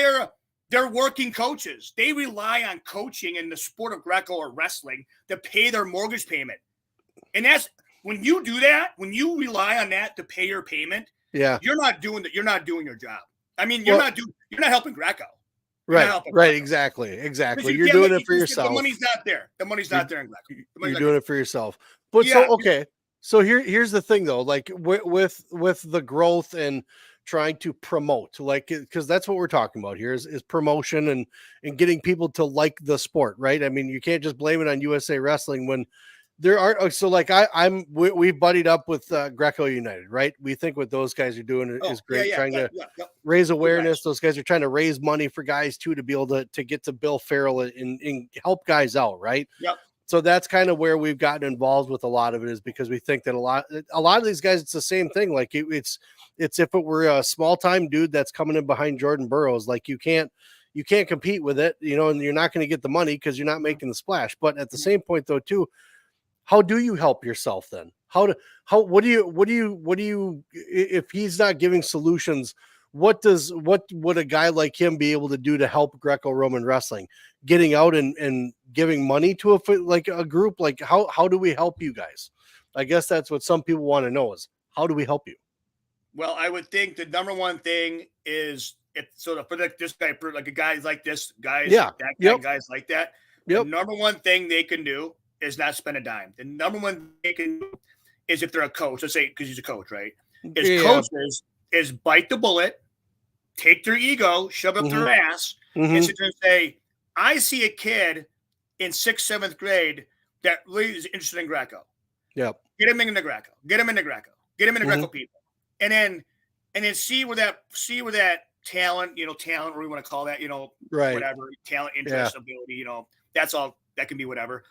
[SPEAKER 2] they're working coaches. They rely on coaching in the sport of Greco or wrestling to pay their mortgage payment. And that's when you do that, when you rely on that to pay your payment, you're not doing that. You're not doing your job. I mean, you're not helping Greco.
[SPEAKER 1] Right. Exactly. You're doing it for yourself.
[SPEAKER 2] The money's not there. The money's not there in Greco.
[SPEAKER 1] You're doing it for yourself. But So here's the thing though, like with the growth and trying to promote, like, because that's what we're talking about here is promotion and getting people to like the sport, right? I mean, you can't just blame it on USA Wrestling when there are. So like we've buddied up with Greco United, right? We think what those guys are doing is great, trying to raise awareness. Those guys are trying to raise money for guys too, to be able to get to Bill Farrell and help guys out, right?
[SPEAKER 2] Yep.
[SPEAKER 1] So that's kind of where we've gotten involved with a lot of it, is because we think that a lot of these guys, it's the same thing. Like it's if it were a small time dude that's coming in behind Jordan Burroughs, like you can't compete with it, you know, and you're not going to get the money because you're not making the splash. But at the same point though, too, how do you help yourself then? What do you, if he's not giving solutions, what would a guy like him be able to do to help Greco-Roman wrestling? Getting out and giving money to a group, like how do we help you guys? I guess that's what some people want to know, is how do we help you?
[SPEAKER 2] Well, I would think the number one thing is, if sort of for this guy, like a guy like this, guys, that guy, guys like that. The number one thing they can do is not spend a dime. The number one thing they can do is, if they're a coach, let's say, because he's a coach, right? Coaches is bite the bullet, take their ego, shove it up their ass, and sit there and say, I see a kid in 6th, 7th grade that really is interested in Greco.
[SPEAKER 1] Yep.
[SPEAKER 2] Get him into Greco. Get him into Greco. Get him into Greco people. And then see where that talent, talent, or you want to call that, whatever, talent, interest, ability, that's all, that can be whatever.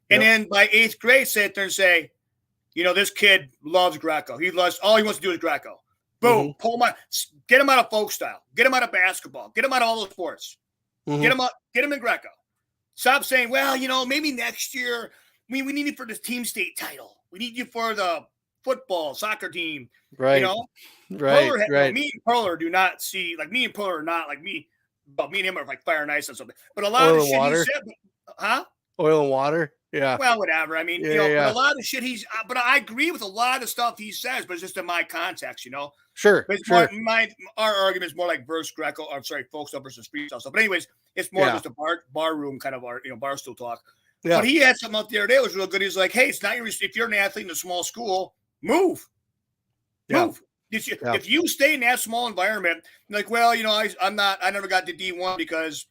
[SPEAKER 2] And then by 8th grade, sit there and say, this kid loves Greco. All he wants to do is Greco. Boom, pull him out, get him out of folk style, get him out of basketball, get him out of all those sports, get him in Greco. Stop saying, well, maybe next year, we need you for the team state title. We need you for the football, soccer team.
[SPEAKER 1] Right.
[SPEAKER 2] Right. Me and Perler do not see, like, me and Perler are not like me, but me and him are like fire and ice and something. But a lot of the shit he said,
[SPEAKER 1] oil and water. Yeah.
[SPEAKER 2] Well, whatever. I mean, but a lot of the shit but I agree with a lot of the stuff he says, but it's just in my context,
[SPEAKER 1] Sure.
[SPEAKER 2] But our argument is more like versus Greco, or sorry, folk stuff versus freestyle stuff. But anyways, it's more just a bar room kind of bar stool talk. Yeah. But he had something out the other day that was real good. He's like, hey, it's not if you're an athlete in a small school, move.
[SPEAKER 1] Yeah.
[SPEAKER 2] Move. If you stay in that small environment, like, well, I never got to D1 because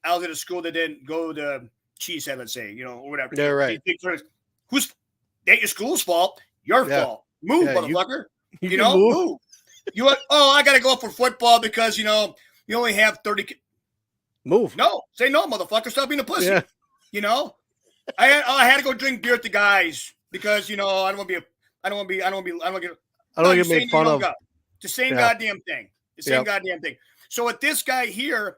[SPEAKER 2] I was at a school that didn't go to Cheesehead, let's say, or whatever.
[SPEAKER 1] Yeah, right.
[SPEAKER 2] Who's that? Your school's fault. Your fault. Move, motherfucker.
[SPEAKER 1] You move.
[SPEAKER 2] Move. I got to go for football because, you only have 30.
[SPEAKER 1] Move.
[SPEAKER 2] No, say no, motherfucker. Stop being a pussy. Yeah. I had to go drink beer with the guys because, I don't want to get
[SPEAKER 1] made fun of.
[SPEAKER 2] The same goddamn thing. The same goddamn thing. So with this guy here,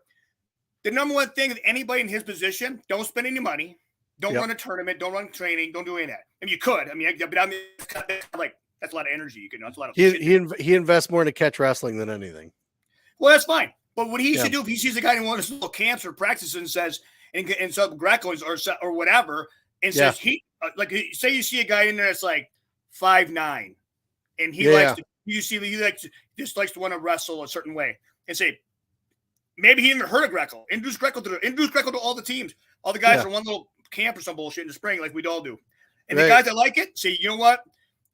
[SPEAKER 2] the number one thing with anybody in his position, don't spend any money. Don't run a tournament. Don't run training. Don't do any of that. I mean, you could. I mean, that's a lot of energy. You can. That's a lot of.
[SPEAKER 1] He invests more into catch wrestling than anything.
[SPEAKER 2] Well, that's fine. But what he should do, if he sees a guy in one of his little camps or practices and says, and so Greco or whatever, and says say you see a guy in there that's like 5'9", and he likes to, he likes to want to wrestle a certain way, and say, maybe he even heard of Greco. Introduce Greco to all the teams, all the guys from one little camp or some bullshit in the spring, like we'd all do. And the guys that like it say, you know what?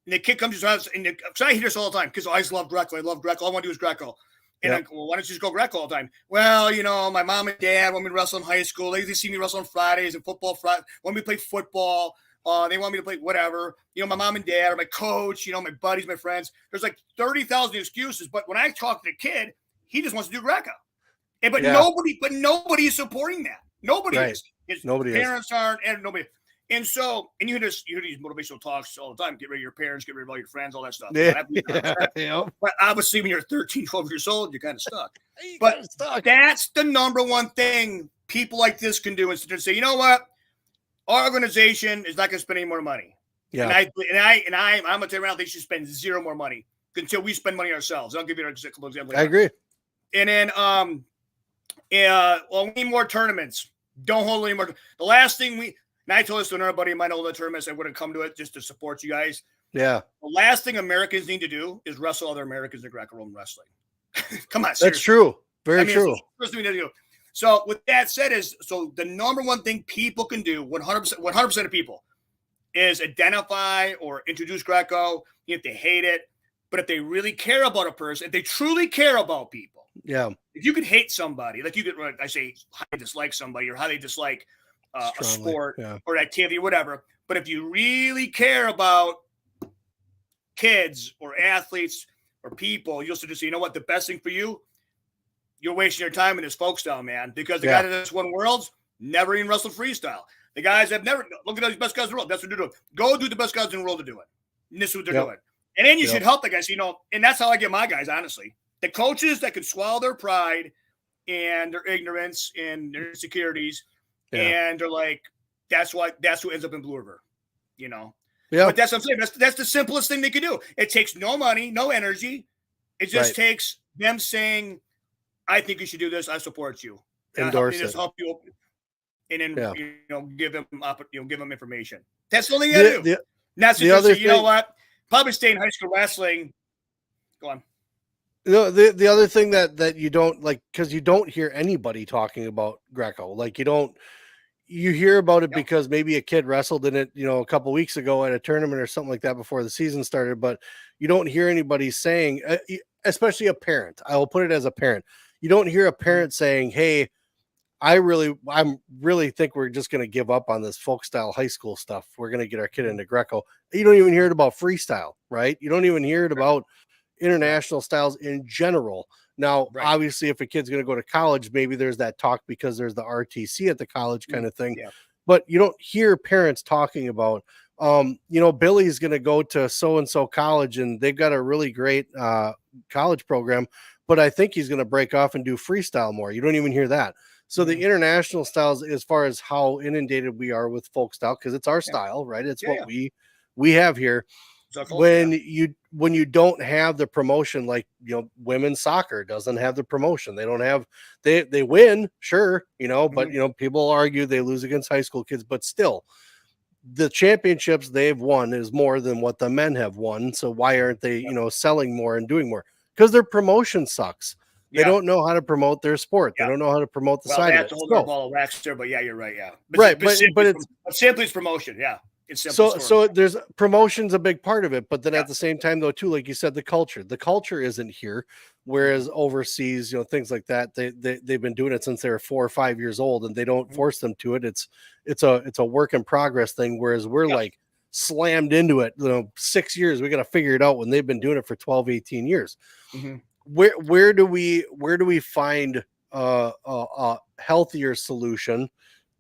[SPEAKER 2] And the kid comes to his house, and I hear this all the time because I just love Greco. I love Greco. All I want to do is Greco. And I go, well, why don't you just go Greco all the time? Well, my mom and dad want me to wrestle in high school. They see me wrestle on Fridays and football Friday. Want me to play football. They want me to play whatever. My mom and dad or my coach, my buddies, my friends. There's like 30,000 excuses. But when I talk to the kid, he just wants to do Greco. But nobody is supporting that. Nobody is. Nobody parents aren't, and nobody. And so, and you hear these motivational talks all the time. Get rid of your parents, get rid of all your friends, all that stuff. But obviously, when you're 13, 12 years old, you're kind of stuck. That's the number one thing people like this can do, is to say, you know what? Our organization is not going to spend any more money. Yeah. I'm going to tell you around, they should spend zero more money until we spend money ourselves. I'll give you a couple examples.
[SPEAKER 1] I agree.
[SPEAKER 2] And then, we need more tournaments. Don't hold any more. The last thing and I told this to another buddy of mine, hold the tournaments. I wouldn't come to it just to support you guys. Yeah. The last thing Americans need to do is wrestle other Americans in Greco-Roman wrestling. Come on. Seriously. That's
[SPEAKER 1] true. Very true.
[SPEAKER 2] First thing we need to do. So with that said, the number one thing people can do, 100% of people, is identify or introduce Greco. If they hate it, But if they really care about a person, if they truly care about people, if you could hate somebody, like you could, I say, how they dislike somebody or how they dislike a sport or activity or whatever. But if you really care about kids or athletes or people, you'll just say, you know what, the best thing for you, you're wasting your time in this folk style, man, because the guy that has won worlds never even wrestled freestyle. The guys have never, look at those best guys in the world. That's what they're doing. Go do the best guys in the world to do it. And this is what they're doing. And then you should help the guys, and that's how I get my guys, honestly. The coaches that can swallow their pride and their ignorance and their insecurities, and they're like, that's who ends up in Blue River, Yeah. But that's what I'm saying. That's the simplest thing they can do. It takes no money, no energy. It just takes them saying, I think you should do this. I support you.
[SPEAKER 1] Endorse it.
[SPEAKER 2] Help you, and then give them information. That's the only thing I do. That's the other thing. You know what? Probably stay in high school wrestling. Go on.
[SPEAKER 1] The other thing that you don't like, because you don't hear anybody talking about Greco. Like you hear about it because maybe a kid wrestled in it, a couple of weeks ago at a tournament or something like that before the season started, but you don't hear anybody saying, especially a parent. I will put it as a parent. You don't hear a parent saying, hey, I really think we're just going to give up on this folk style high school stuff. We're going to get our kid into Greco. You don't even hear it about freestyle, right? You don't even hear it about international styles in general. Now, obviously, if a kid's going to go to college, maybe there's that talk because there's the RTC at the college kind of thing. Yeah. But you don't hear parents talking about, Billy's going to go to so-and-so college and they've got a really great college program, but I think he's going to break off and do freestyle more. You don't even hear that. So the international styles, as far as how inundated we are with folk style, because it's our style, right? It's what we have here. When you don't have the promotion, like women's soccer doesn't have the promotion. They don't have they win, sure, but people argue they lose against high school kids, but still the championships they've won is more than what the men have won. So why aren't they, selling more and doing more? Because their promotion sucks. They don't know how to promote their sport. They don't know how to promote the side of it.
[SPEAKER 2] That's a whole ball of wax there, but you're right. Yeah.
[SPEAKER 1] But it's
[SPEAKER 2] simply promotion. Yeah.
[SPEAKER 1] So there's promotion's a big part of it, but then at the same time though too, like you said, the culture isn't here, whereas overseas, things like that, they've been doing it since they were 4 or 5 years old, and they don't force them to it. It's a work in progress thing, whereas we're like slammed into it. 6 years, we got to figure it out when they've been doing it for 12, 18 years. Where do we find a healthier solution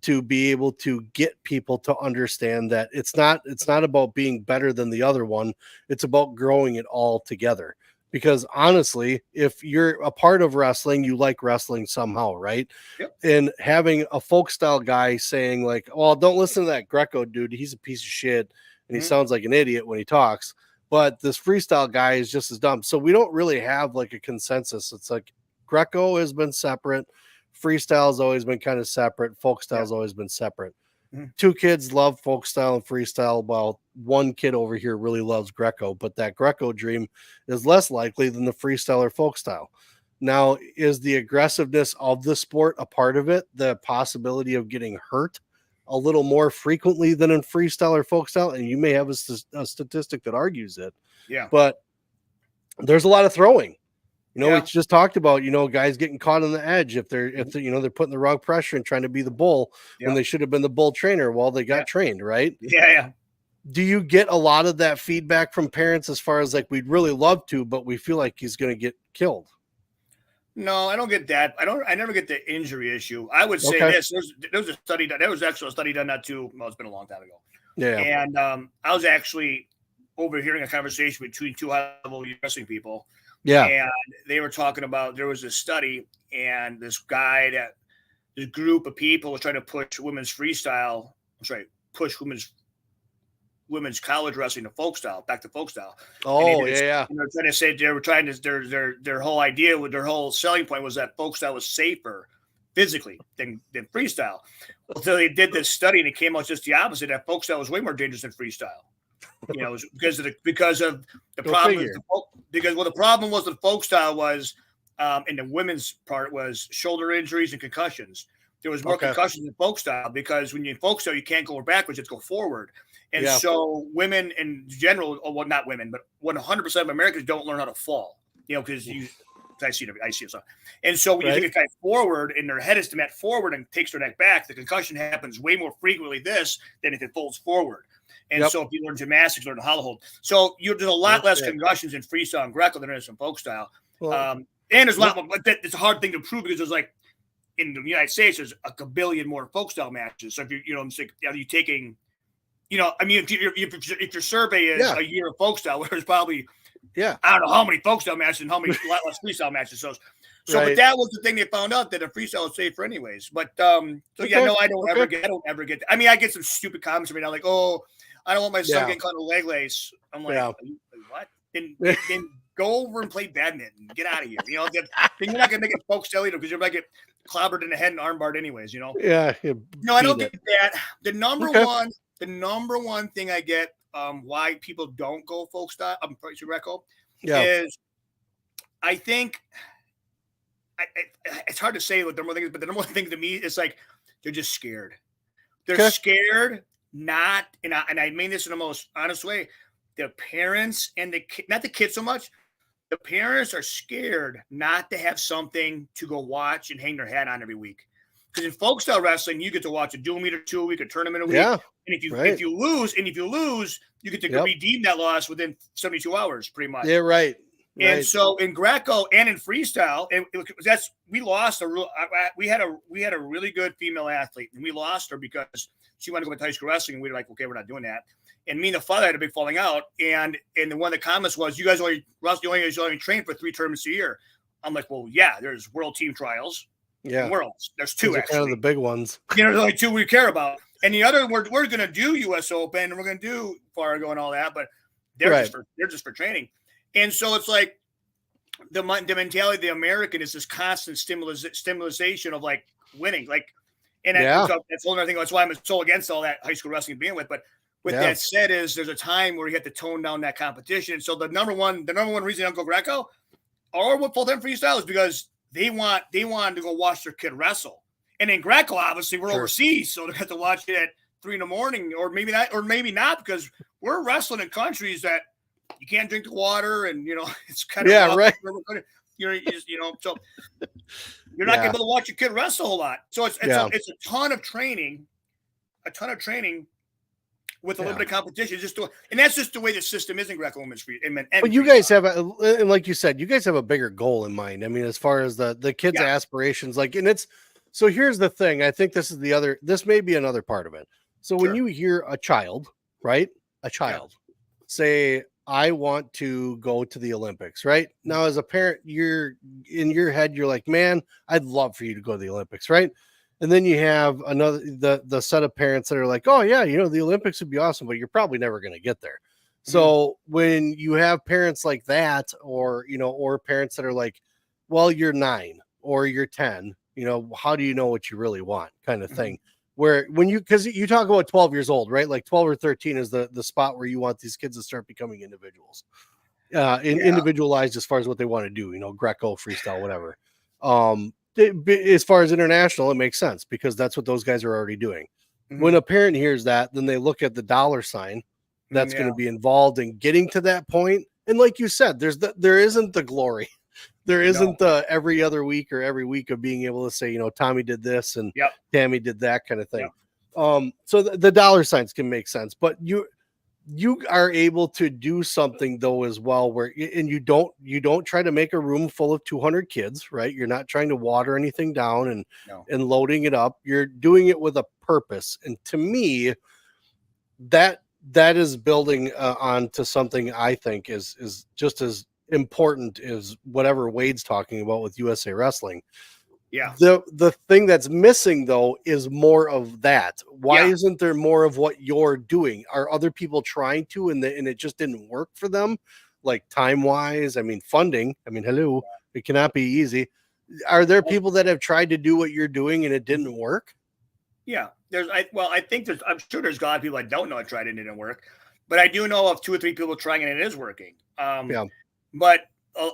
[SPEAKER 1] to be able to get people to understand that it's not about being better than the other one. It's about growing it all together. Because honestly, if you're a part of wrestling, you like wrestling somehow, right? Yep. And having a folk style guy saying like, well, don't listen to that Greco dude. He's a piece of shit. And he sounds like an idiot when he talks, but this freestyle guy is just as dumb. So we don't really have like a consensus. It's like Greco has been separate. Freestyle has always been kind of separate. Folk style has always been separate. Two kids love folk style and freestyle, while one kid over here really loves Greco, but that Greco dream is less likely than the freestyle or folk style. Now, is the aggressiveness of the sport a part of it? The possibility of getting hurt a little more frequently than in freestyle or folk style? And you may have a statistic that argues it. Yeah. But there's a lot of throwing. We just talked about, guys getting caught on the edge if they're putting the wrong pressure and trying to be the bull when they should have been the bull trainer while they got trained, right?
[SPEAKER 2] Yeah.
[SPEAKER 1] Do you get a lot of that feedback from parents as far as like, we'd really love to, but we feel like he's going to get killed?
[SPEAKER 2] No, I don't get that. I never get the injury issue. I would say this. There was a study done. There was actually a study done not too. Well, it's been a long time ago. Yeah. And I was actually overhearing a conversation between two high-level wrestling people. Yeah. And they were talking about, there was a study, and this group of people was trying to push women's freestyle. Push women's college wrestling to folk style, back to folk style.
[SPEAKER 1] Oh, yeah.
[SPEAKER 2] And they're trying to say their whole idea with their whole selling point was that folk style was safer physically than freestyle. So they did this study, and it came out just the opposite. That folk style was way more dangerous than freestyle. Because of the problem. Because the problem was the folk style was, and the women's part was shoulder injuries and concussions. There was more concussions in folk style, because when you folk style, you can't go backwards, you have to go forward. And so women in general, well, not women, but 100% of Americans don't learn how to fall, because I see it. And so when you take a guy forward and their head is to met forward and takes their neck back, the concussion happens way more frequently than if it folds forward. And so if you learn gymnastics, learn how to hold. So there's a lot less concussions in freestyle and Greco than there is in folk style. Well, and there's a lot more, but it's a hard thing to prove because there's like in the United States, there's a billion more folk style matches. So if are you taking, if your survey is a year of folk style, there's probably, I don't know how many folk style matches and how many lot less freestyle matches. So but that was the thing they found out, that a freestyle is safer anyways. But I don't ever get. I mean, I get some stupid comments right now, like, "Oh, I don't want my son getting caught in a leg lace." I'm like, what? Then go over and play badminton. Get out of here. Then you're not gonna make it folk style either because you're gonna get clobbered in the head and armbarred anyways.
[SPEAKER 1] Yeah.
[SPEAKER 2] No, I don't get that. The number one thing I get why people don't go folk style, Greco, is I think it's hard to say what the number one thing is, but the number one thing to me is like they're just scared. They're scared, and I mean this in the most honest way. The parents and not the kids so much. The parents are scared not to have something to go watch and hang their hat on every week. Because in folk style wrestling, you get to watch a dual meet or 2 a week, a tournament a week. Yeah. And if you lose, you get to redeem that loss within 72 hours, pretty much.
[SPEAKER 1] Yeah, right.
[SPEAKER 2] And so in Greco and in freestyle, we had a really good female athlete, and we lost her because she wanted to go into high school wrestling, and we were like, okay, we're not doing that. And me and the father had a big falling out, and one of the comments was, you guys only train for 3 tournaments a year. I'm like, well, yeah, there's world team trials. Yeah, worlds. There's 2 actually.
[SPEAKER 1] Kind of the big ones.
[SPEAKER 2] There's only 2 we care about, and the other we're going to do U.S. Open and we're going to do Fargo and all that, but they're just for training. And so it's like the mentality of the American is this constant stimulation of like winning, that's the whole other thing. That's why I'm so against all that high school wrestling to begin with. But with that said, there's a time where you have to tone down that competition. So the number one reason Uncle Greco or with full-time freestyle is because they want to go watch their kid wrestle. And in Greco, obviously, we're overseas, so they have to watch it at 3 a.m, or maybe not, because we're wrestling in countries that you can't drink the water, and it's kind of
[SPEAKER 1] right.
[SPEAKER 2] So you're not going to be able to watch your kid wrestle a whole lot. So it's a ton of training, with a little bit of competition, and that's just the way the system is in Greco-Roman street.
[SPEAKER 1] But you guys have, and like you said, you guys have a bigger goal in mind. I mean, as far as the kids' aspirations, so here's the thing. I think this may be another part of it. So when you hear a child say, I want to go to the Olympics, right? Now, as a parent, you're in your head, you're like, man, I'd love for you to go to the Olympics, right? And then you have the set of parents that are like, oh yeah, the Olympics would be awesome, but you're probably never going to get there. So when you have parents like that, or parents that are like, well, you're 9 or you're 10, how do you know what you really want, kind of thing. Where because you talk about 12 years old, right? Like 12 or 13 is the spot where you want these kids to start becoming individuals, individualized as far as what they want to do, Greco, freestyle, whatever. As far as international, it makes sense because that's what those guys are already doing. When a parent hears that, then they look at the dollar sign that's going to be involved in getting to that point. And like you said, there isn't the glory. There isn't the every other week or every week of being able to say, Tommy did this and Tammy did that kind of thing. So the dollar signs can make sense, but you are able to do something though as well, and you don't try to make a room full of 200 kids, right? You're not trying to water anything down and loading it up. You're doing it with a purpose. And to me, that is building onto something I think is just as important as whatever Wade's talking about with USA Wrestling.
[SPEAKER 2] Yeah.
[SPEAKER 1] The thing that's missing though is more of that. Why isn't there more of what you're doing? Are other people trying to and it just didn't work for them? Like time wise, funding. Hello, it cannot be easy. Are there people that have tried to do what you're doing and it didn't work?
[SPEAKER 2] Yeah. I'm sure there's a lot of people I don't know I tried and it didn't work, but I do know of 2 or 3 people trying and it is working. But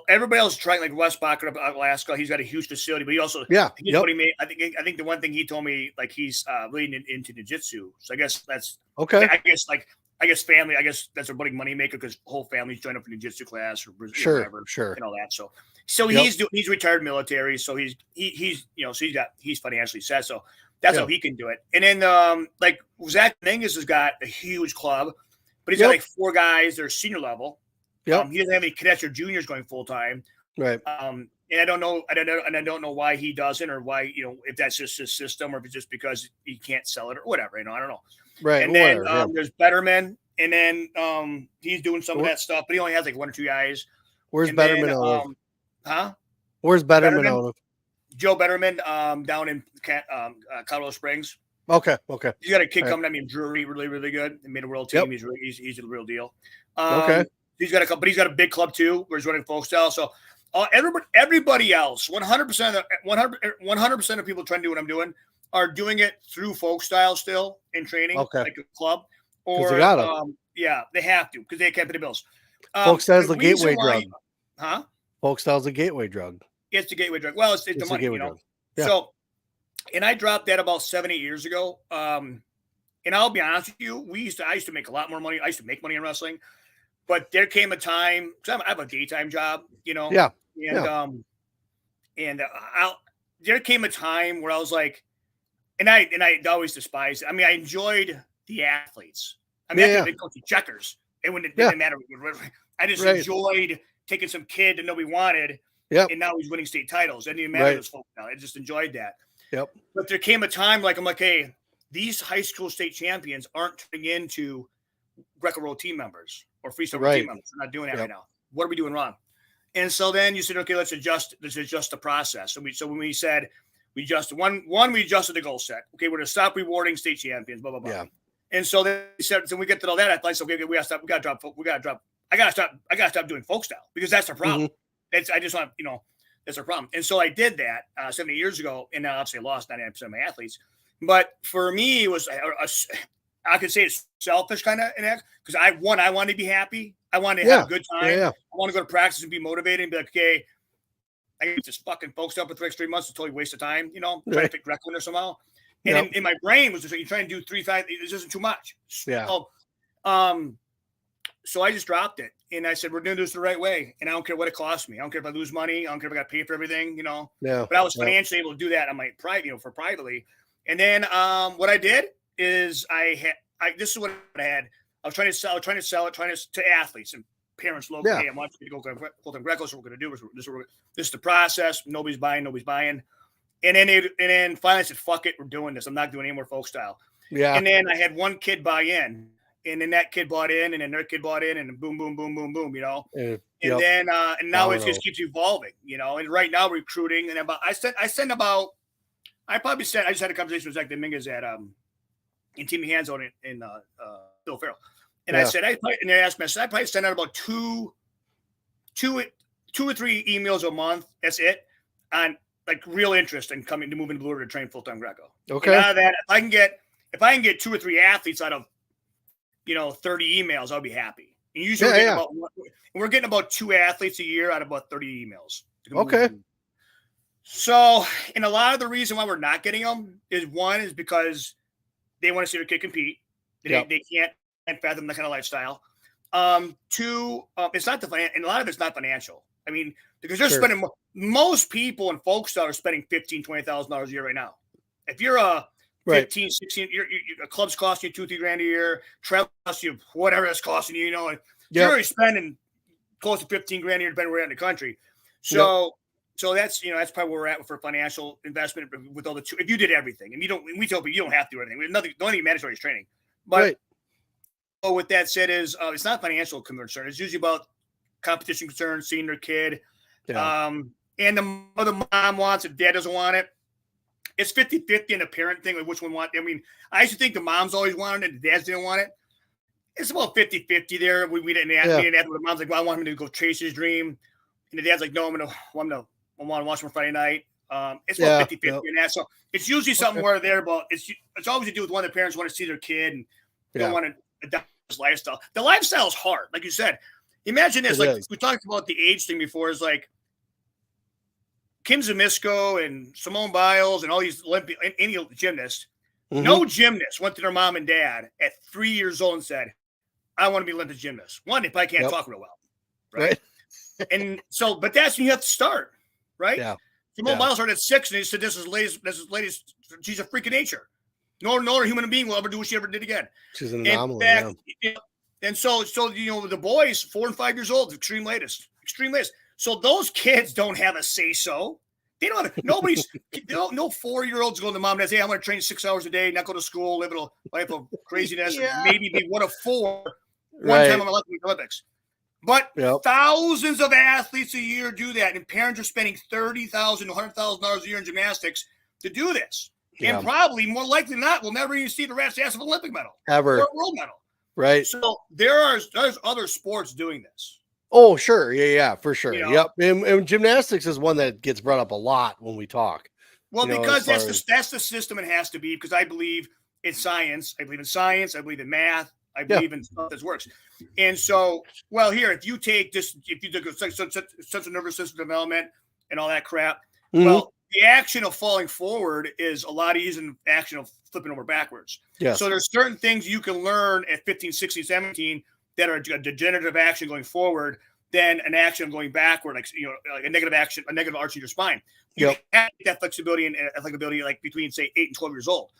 [SPEAKER 2] everybody else is trying, like Wes Bacher of Alaska. He's got a huge facility, but he also, what he made. I think the one thing he told me, like he's leading into jiu-jitsu. So I guess that's
[SPEAKER 1] okay.
[SPEAKER 2] I guess like I guess family. I guess that's a big money maker because whole family's joined up for jiu-jitsu class or whatever, and all that. So he's retired military. So he's he's financially set. So that's how he can do it. And then like Zach Mingus has got a huge club, but he's got like 4 guys that are senior level. He doesn't have any cadets or juniors going full time.
[SPEAKER 1] Right.
[SPEAKER 2] And I don't know why he doesn't, or why, if that's just his system, or if it's just because he can't sell it or whatever. I don't know.
[SPEAKER 1] Right.
[SPEAKER 2] And then there's Betterman, and then he's doing some of that stuff, but he only has like 1 or 2 guys.
[SPEAKER 1] Where's Betterman out of?
[SPEAKER 2] Huh?
[SPEAKER 1] Where's Betterman out of?
[SPEAKER 2] Joe Betterman, down in Colorado Springs.
[SPEAKER 1] Okay.
[SPEAKER 2] He's got a kid coming. I mean, Drury, really, really good. He made a world team. He's the real deal. He's got a couple, but he's got a big club too, where he's running folk style. So everybody else, 100% of people trying to do what I'm doing are doing it through folk style still in training, like a club, or they have to because they can't pay the bills.
[SPEAKER 1] Folk style's the gateway drug.
[SPEAKER 2] Huh?
[SPEAKER 1] Folk style's a gateway drug.
[SPEAKER 2] It's the gateway drug. Well, it's the money,
[SPEAKER 1] drug.
[SPEAKER 2] Yeah. So, and I dropped that about 7-8 years ago. And I'll be honest with you, I used to make a lot more money. I used to make money in wrestling. But there came a time, because I have a daytime job,
[SPEAKER 1] Yeah.
[SPEAKER 2] There came a time where I was like, and I always despised it. I mean, I enjoyed the athletes. I mean, I could go to checkers. It didn't matter. I just enjoyed taking some kid that nobody wanted, and now he's winning state titles. It didn't matter. I just enjoyed that.
[SPEAKER 1] Yep.
[SPEAKER 2] But there came a time I'm like, hey, these high school state champions aren't turning into Greco Road team members or freestyle team members. We're not doing that right now. What are we doing wrong? And so then you said, okay, let's adjust the process. So when we said we adjusted we adjusted the goal set. Okay, we're gonna stop rewarding state champions, blah blah blah. Yeah. And so then we said, so we get to all that. I said, okay, we gotta drop. I gotta stop doing folk style because that's our problem. That's our problem. And so I did that 70 years ago, and now obviously I lost 99% of my athletes. But for me, it was I could say it's selfish kind of because I wanted to be happy. I wanted to have a good time. I want to go to practice and be motivated and be like, okay, I get this fucking folk stuff for the next 3 months. It's totally a waste of time, trying to fit Greco in there somehow. And in my brain was just like, you're trying to do 3-5. This isn't too much.
[SPEAKER 1] Yeah.
[SPEAKER 2] So I just dropped it, and I said, we're doing this the right way, and I don't care what it costs me. I don't care if I lose money. I don't care if I got to pay for everything, Yeah. But I was financially able to do that on my private, for privately. And then what I did is this is what I had. I was trying to sell it to athletes and parents locally. Hey, I want you to go full-time Greco. So what we're going to do. This is the process. Nobody's buying. And then finally I said, fuck it. We're doing this. I'm not doing any more folk style. Yeah. And then I had one kid buy in, and then that kid bought in, and then their kid bought in, and boom, boom, boom, boom, boom, And then, and now it just keeps evolving, and right now recruiting. And I just had a conversation with Zach Dominguez at, in Team Hands on in Bill Farrell. And I said, and they asked me, I probably send out about two or three emails a month. That's it. On like real interest in coming to move into Blue River to train full-time Greco. Okay. And out of that, if I can get 2 or 3 athletes out of, 30 emails, I'll be happy. And usually we're getting about 2 athletes a year out of about 30 emails.
[SPEAKER 1] Okay.
[SPEAKER 2] So, and a lot of the reason why we're not getting them is because they want to see their kid compete. They can't fathom that kind of lifestyle. 2, it's not and a lot of it's not financial. I mean, because they're spending most people in folk style are spending $15,000, $20,000 a year right now. If you're a 15, 16, your club's costing you $2-3 grand a year, travel costs you whatever it's costing you, you're already spending close to 15 grand a year depending where you're in the country. So that's that's probably where we're at for financial investment with all the if you did everything, and we tell people you don't have to do anything. Nothing, the only mandatory is training. But with that said, is it's not financial concern. It's usually about competition concerns, seeing their kid. Yeah. And the mom wants it, dad doesn't want it. It's 50-50 in the parent thing, like which one want. I mean, I used to think the moms always wanted it, the dads didn't want it. It's about 50-50 there. We didn't ask the mom's like, well, I want him to go chase his dream. And the dad's like, no, I want to watch him on Friday night. It's about 50-50 in that. So it's usually something where they're about it's always to do with one of the parents want to see their kid and they don't want to adopt his lifestyle. The lifestyle is hard, like you said. Imagine this, we talked about the age thing before, is like Kim Zamisko and Simone Biles and all these any gymnasts. Mm-hmm. No gymnast went to their mom and dad at 3 years old and said, I want to be an Olympic gymnast. One, if I can't talk real well, right? And so, but that's when you have to start, right?
[SPEAKER 1] Yeah.
[SPEAKER 2] Simone Biles started at 6, and he said, "This is latest. She's a freak of nature. No human being will ever do what she ever did again."
[SPEAKER 1] She's an anomaly.
[SPEAKER 2] And so the boys, 4 and 5 years old, extreme latest. So those kids don't have a say so. They don't have nobody's no 4-year-olds going to mom and say, "Hey, I'm going to train 6 hours a day, not go to school, live a life of craziness, and maybe be one of 4 one time on the Olympics." But thousands of athletes a year do that, and parents are spending $30,000 to $100,000 a year in gymnastics to do this. And probably more likely than not, we'll never even see the rat's ass of an Olympic medal
[SPEAKER 1] ever,
[SPEAKER 2] or a world medal.
[SPEAKER 1] Right.
[SPEAKER 2] So there's other sports doing this.
[SPEAKER 1] Oh, sure. Yeah, for sure. Yep. And gymnastics is one that gets brought up a lot when we talk.
[SPEAKER 2] Well, because that's the system it has to be, because I believe in science. I believe in science. I believe in math. I believe in stuff that works. And so, here, if you take central nervous system development and all that crap, well, the action of falling forward is a lot easier than the action of flipping over backwards. So there's certain things you can learn at 15, 16, 17 that are a degenerative action going forward than an action going backward, like a negative action, a negative arch in your spine. You have that flexibility and athletic ability like between, say, 8 and 12 years old.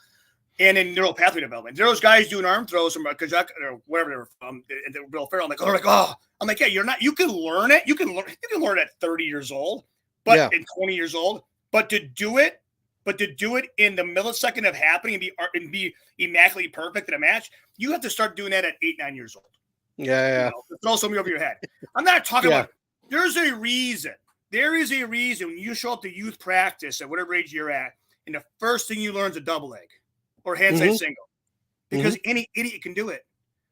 [SPEAKER 2] And in neural pathway development, there's guys doing arm throws from Kajak or wherever they're from, Bill Ferrell. I'm like, you're not. You can learn it. You can learn it at 30 years old, but in 20 years old. But to do it in the millisecond of happening and be immaculately perfect in a match, you have to start doing that at 8, 9 years old. Throw something over your head. I'm not talking about. There's a reason. There is a reason when you show up to youth practice at whatever age you're at, and the first thing you learn is a double leg or handside single, because any idiot can do it.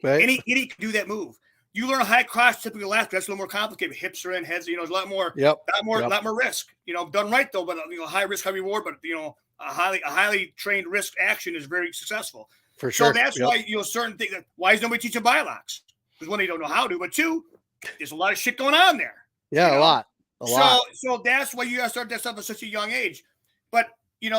[SPEAKER 2] Right. Any idiot can do that move. You learn a high cross, typically left. That's a little more complicated. Hips are in, heads. There's a lot more. Lot more risk. Done right though, but high risk, high reward. But a highly trained risk action is very successful. For sure. So that's why certain things. Why is nobody teaching biologs? Because one, they don't know how to, but two, there's a lot of shit going on there.
[SPEAKER 1] Yeah, a lot.
[SPEAKER 2] So that's why you got to start that stuff at such a young age. But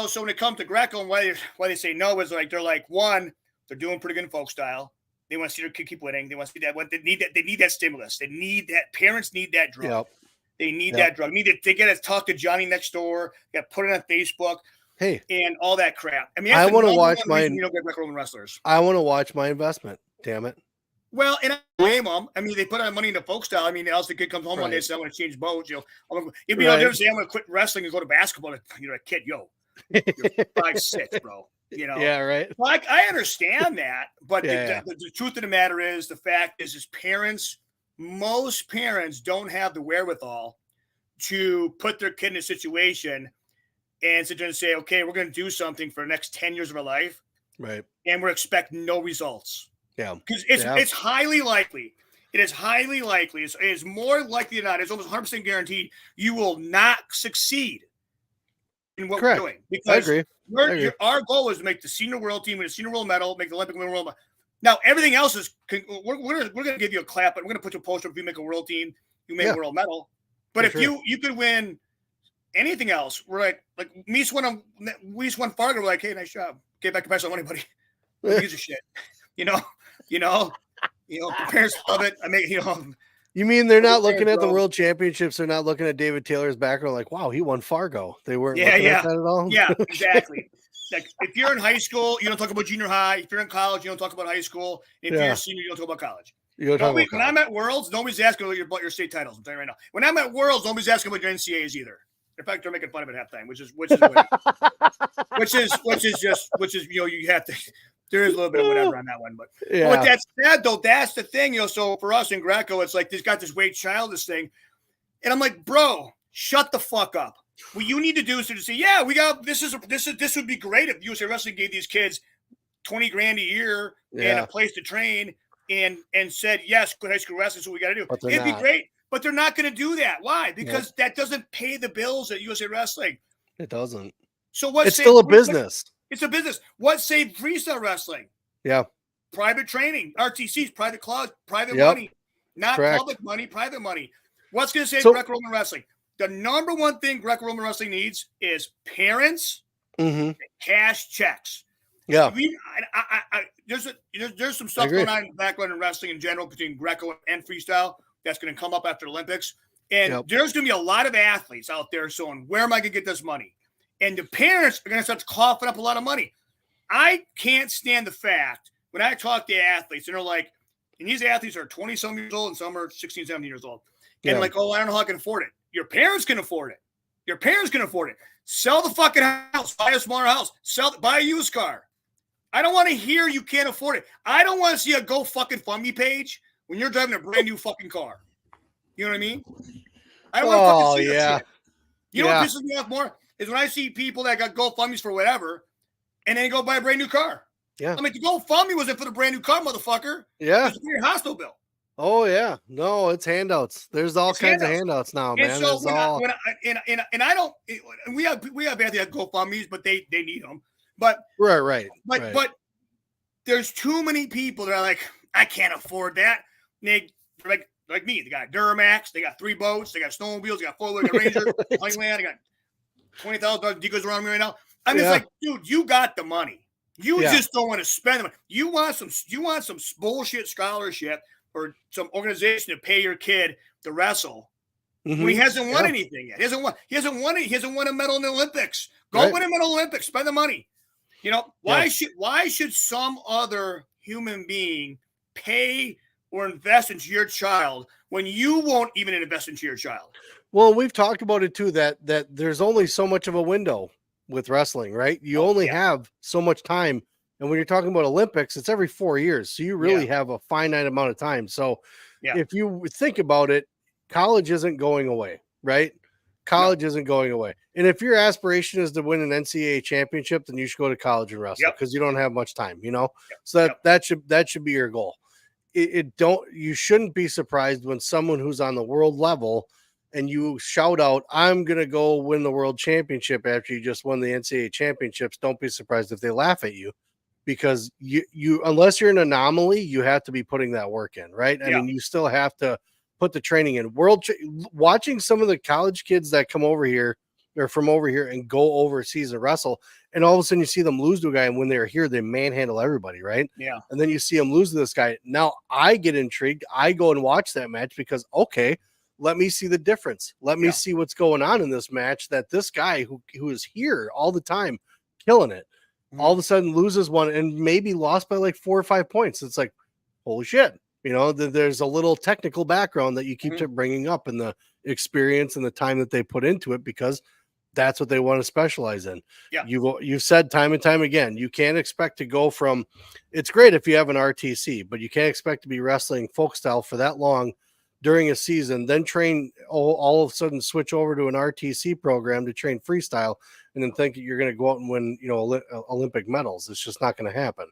[SPEAKER 2] so when it comes to Greco and why they say no is like one, they're doing pretty good in folk style. They want to see their kid keep winning. They want to see that. They need that stimulus. They need that. Parents need that drug. They need that drug. They got to talk to Johnny next door. Got to put it on Facebook.
[SPEAKER 1] Hey,
[SPEAKER 2] and all that crap. I mean,
[SPEAKER 1] I want to watch my.
[SPEAKER 2] Get Greco-Roman wrestlers.
[SPEAKER 1] I want to watch my investment. Damn it.
[SPEAKER 2] Well, and I blame them. I mean, they put on money into folk style. I mean, else the kid comes home one day and says, "I want to change boats." They're saying, "I'm going to quit wrestling and go to basketball." A kid, you're 5'6", bro.
[SPEAKER 1] Yeah, right.
[SPEAKER 2] Well, I understand that, but the truth of the matter is, the fact is most parents don't have the wherewithal to put their kid in a situation and sit there and say, okay, we're going to do something for the next 10 years of our life.
[SPEAKER 1] Right.
[SPEAKER 2] And we're expecting no results.
[SPEAKER 1] Yeah.
[SPEAKER 2] Because it's highly likely. It is highly likely. It is more likely than not. It's almost 100% guaranteed you will not succeed in what we're doing. Because
[SPEAKER 1] I agree.
[SPEAKER 2] Our goal is to make the senior world team with a senior world medal, make the Olympic world medal. Now, everything else is we're going to give you a clap, but we're going to put you a poster if you make a world team, you make a world medal. But if you could win anything else, we're like we just won Fargo. We're like, hey, nice job. Get back to pass on money, buddy. Don't use a shit. Parents love it. I mean,
[SPEAKER 1] You mean they're not looking at the world championships? They're not looking at David Taylor's background like, wow, he won Fargo. They weren't looking at that at all?
[SPEAKER 2] Yeah, exactly. Like, if you're in high school, you don't talk about junior high. If you're in college, you don't talk about high school. If you're a senior, you don't talk about college. When I'm at Worlds, nobody's asking about your state titles. I'm telling you right now. When I'm at Worlds, nobody's asking about your NCAAs either. In fact, they're making fun of it at halftime, which is you have to. There is a little bit of whatever on that one, but with that said, though, that's the thing, So for us in Greco, it's like, they've got this Wade Childish thing, and I'm like, bro, shut the fuck up. What you need to do is to say, yeah, we got this would be great if USA Wrestling gave these kids $20,000 a year and a place to train and said, yes, good high school wrestling, so we got to do. It'd be great, but they're not going to do that. Why? Because that doesn't pay the bills at USA Wrestling.
[SPEAKER 1] It doesn't.
[SPEAKER 2] So what?
[SPEAKER 1] It's still a business.
[SPEAKER 2] It's a business. What saved freestyle wrestling?
[SPEAKER 1] Yeah.
[SPEAKER 2] Private training, RTCs, private clubs, private money, not public money, private money. What's going to save Greco-Roman wrestling? The number one thing Greco-Roman wrestling needs is parents and cash checks.
[SPEAKER 1] Yeah.
[SPEAKER 2] There's some stuff going on in the background in wrestling in general between Greco and freestyle that's going to come up after the Olympics. And there's going to be a lot of athletes out there saying, where am I going to get this money? And the parents are going to start coughing up a lot of money. I can't stand the fact when I talk to athletes and they're like, and these athletes are 20-some years old and some are 16, 17 years old. And like, oh, I don't know how I can afford it. Your parents can afford it. Your parents can afford it. Sell the fucking house. Buy a smaller house. Buy a used car. I don't want to hear you can't afford it. I don't want to see a Go fucking Fund Me page when you're driving a brand new fucking car. You know what I mean? I don't want to fucking see that shit. You know what pisses me off more is when I see people that got GoFundMes for whatever and then go buy a brand new car.
[SPEAKER 1] Yeah.
[SPEAKER 2] I mean, the GoFundMe wasn't for the brand new car, motherfucker.
[SPEAKER 1] Yeah.
[SPEAKER 2] It's for your hospital bill.
[SPEAKER 1] Oh yeah. No, it's handouts. There's all kinds of handouts now, man.
[SPEAKER 2] And so I don't, we have athletes that GoFundMes, but they need them. But
[SPEAKER 1] right.
[SPEAKER 2] But there's too many people that are like, I can't afford that. And they're like me. They got Duramax. They got 3 boats. They got snowmobiles. They got 4-wheeler. They got Ranger. Honeyland. They got $20,000 decoys around me right now. I'm just like, dude, you got the money. You just don't want to spend the money. You want some bullshit scholarship or some organization to pay your kid to wrestle. Mm-hmm. When he hasn't won anything yet. He hasn't won a medal in the Olympics. Go win a medal in the Olympics. Spend the money. You know, why should some other human being pay or invest into your child when you won't even invest into your child?
[SPEAKER 1] Well, we've talked about it too, that there's only so much of a window with wrestling, right? You only have so much time. And when you're talking about Olympics, it's every 4 years. So you really have a finite amount of time. So if you think about it, college isn't going away, right? College isn't going away. And if your aspiration is to win an NCAA championship, then you should go to college and wrestle because you don't have much time, you know? So that should be your goal. You shouldn't be surprised when someone who's on the world level and you shout out, I'm going to go win the world championship after you just won the NCAA championships. Don't be surprised if they laugh at you, because you unless you're an anomaly, you have to be putting that work in, right? I mean, you still have to put the training in. Watching some of the college kids that come over here or from over here and go overseas and wrestle, and all of a sudden you see them lose to a guy, and when they're here, they manhandle everybody, right? Yeah. And then you see them lose to this guy. Now I get intrigued. I go and watch that match because, okay, let me see the difference. Let me see what's going on in this match, that this guy who is here all the time, killing it, all of a sudden loses one and maybe lost by like 4 or 5 points. It's like, holy shit. You know, there's a little technical background that you keep bringing up, and the experience and the time that they put into it, because that's what they want to specialize in. Yeah. You've said time and time again, you can't expect to go from, it's great if you have an RTC, but you can't expect to be wrestling folk style for that long during a season, then train all of a sudden switch over to an RTC program to train freestyle, and then think you're going to go out and win, Olympic medals. It's just not going to happen.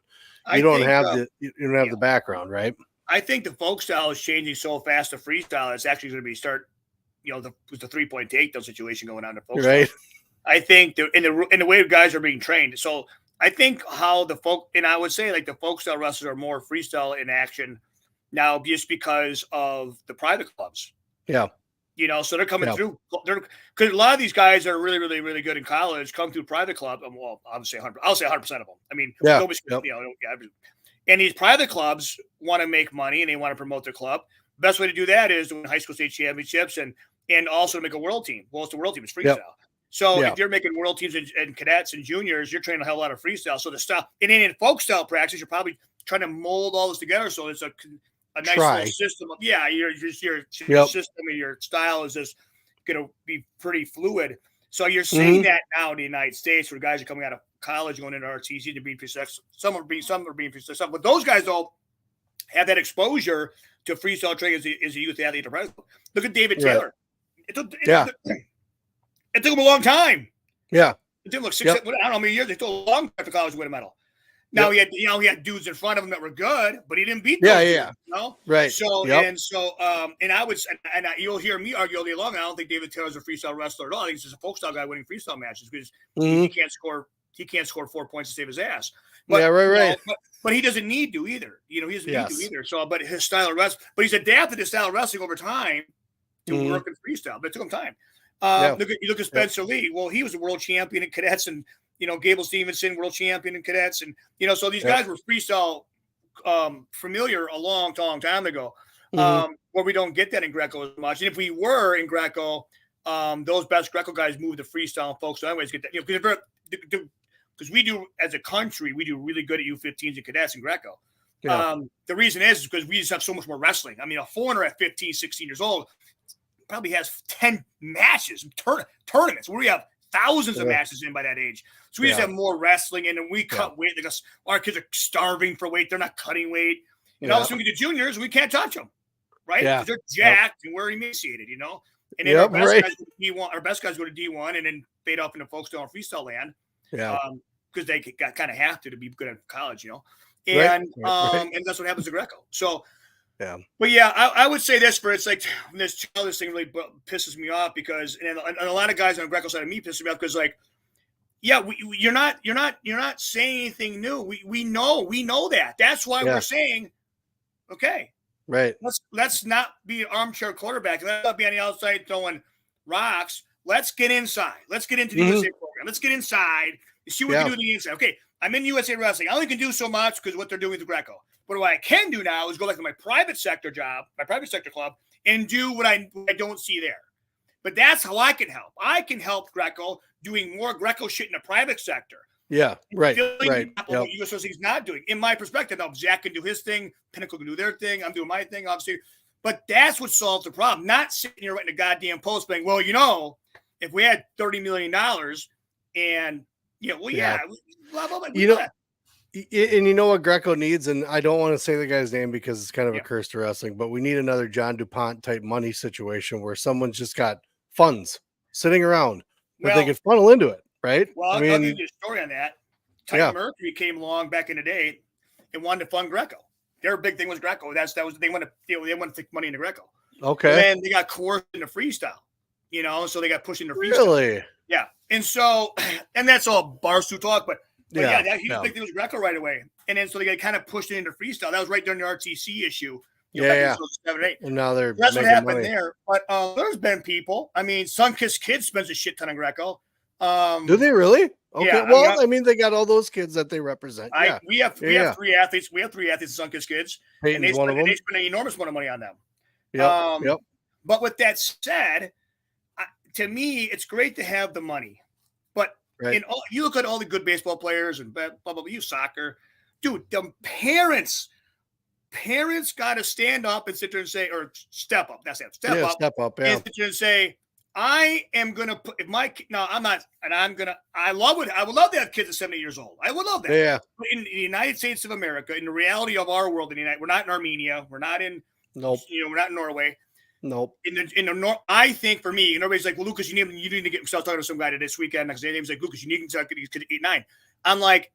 [SPEAKER 1] You don't have the background, right?
[SPEAKER 2] I think the folk style is changing so fast to freestyle. It's actually going to be the 3-point takedown situation going on to folk style. I think in the way guys are being trained. So I think I would say like the folk style wrestlers are more freestyle in action now, just because of the private clubs. Yeah. So they're coming through. Because a lot of these guys that are really, really, really good in college come through private club. Well, I'll say 100% of them. I mean, and these private clubs want to make money and they want to promote their club. Best way to do that is to win high school state championships and also to make a world team. Well, it's the world team. It's freestyle. So if you're making world teams and cadets and juniors, you're training a hell of a lot of freestyle. So the style, and in folk style practice, you're probably trying to mold all this together. So it's a nice little system of, your system and your style is just going to be pretty fluid. So you're seeing that now in the United States, where guys are coming out of college, going into RTC to being freestyle. Some are being freestyle, but those guys don't have that exposure to freestyle training as a youth athlete. Look at David Taylor. It took him a long time. Yeah. It took 6, I don't know how many years. It took a long time for college to win a medal. Now he had dudes in front of him that were good, but he didn't beat those dudes, Right. So you'll hear me argue all day long. I don't think David Taylor's a freestyle wrestler at all. I think he's just a folk style guy winning freestyle matches because he can't score 4 points to save his ass. But, but he doesn't need to either. He doesn't need to either. So, but his style of wrestling, but he's adapted his style of wrestling over time to work in freestyle. But it took him time. Look at Spencer Lee. Well, he was a world champion in cadets and Gable Stevenson, world champion in cadets. And, so these guys were freestyle familiar a long time ago, where we don't get that in Greco as much. And if we were in Greco, those best Greco guys move to freestyle and folks. So anyways, get that, because we do, as a country, we do really good at U15s and cadets in Greco. Yeah. The reason is because we just have so much more wrestling. I mean, a foreigner at 15, 16 years old probably has 10 matches, tournaments, where we have thousands of matches in by that age. So we just have more wrestling, and then we cut weight. Because our kids are starving for weight. They're not cutting weight. And all of a sudden we get to juniors, we can't touch them, right? Because they're jacked and we're emaciated, And then our best guys go to D1 and then fade off into folks down freestyle land. Yeah. Because they kind of have to be good at college, And and that's what happens to Greco. So but I would say this, it's like this thing really pisses me off, because and a lot of guys on the Greco side of me pisses me off, because you're not saying anything new. We know that. That's why we're saying, okay, right. Let's not be an armchair quarterback. Let's not be on the outside throwing rocks. Let's get inside. Let's get into the USA program. Let's get inside and see what we can do in the inside. Okay, I'm in USA Wrestling. I only can do so much because what they're doing with the Greco. But what I can do now is go back to my private sector job, my private sector club, and do what I don't see there. But that's how I can help. I can help Greco doing more Greco shit in the private sector. Yeah, right. What USOC is not doing. In my perspective, now Zach can do his thing, Pinnacle can do their thing, I'm doing my thing, obviously. But that's what solves the problem. Not sitting here writing a goddamn post saying, well, if we had $30 million and blah, blah, blah.
[SPEAKER 1] And you know what Greco needs, and I don't want to say the guy's name because it's kind of a curse to wrestling, but we need another John DuPont type money situation where someone's just got funds sitting around that they could funnel into it, right?
[SPEAKER 2] Well, I'll give you a story on that. Titan Mercury came along back in the day and wanted to fund Greco. Their big thing was Greco. They want to take money into Greco. Okay. And then they got coerced into freestyle, so they got pushed into freestyle. Really? Yeah. And so, and that's all Barstool talk, but he didn't think it was Greco right away. And then so they got kind of pushed it into freestyle. That was right during the RTC issue. Back in 7, 8.
[SPEAKER 1] And now
[SPEAKER 2] that's what happened there. But there's been people. I mean, Sunkissed Kids spends a shit ton on Greco.
[SPEAKER 1] Do they really? Okay. Yeah, well, they got all those kids that they represent.
[SPEAKER 2] We have 3 athletes. We have 3 athletes in Sunkissed Kids. And they spend an enormous amount of money on them. Yep. But with that said, to me, it's great to have the money. But you look at all the good baseball players and blah, blah, blah, soccer. Dude, the parents got to stand up and sit there and say, or step up. That's it. Step up. And sit there and say, I am going to put, I would love to have kids at 70 years old. I would love that. Yeah. But in the United States of America, in the reality of our world, we're not in Armenia. We're not in, we're not in Norway. Nope. In the north, I think for me, and everybody's like, well, Lucas, you need to get. I was talking to some guy this weekend. Next day, he was like, Lucas, you need to start getting these kids at 8, 9. I'm like,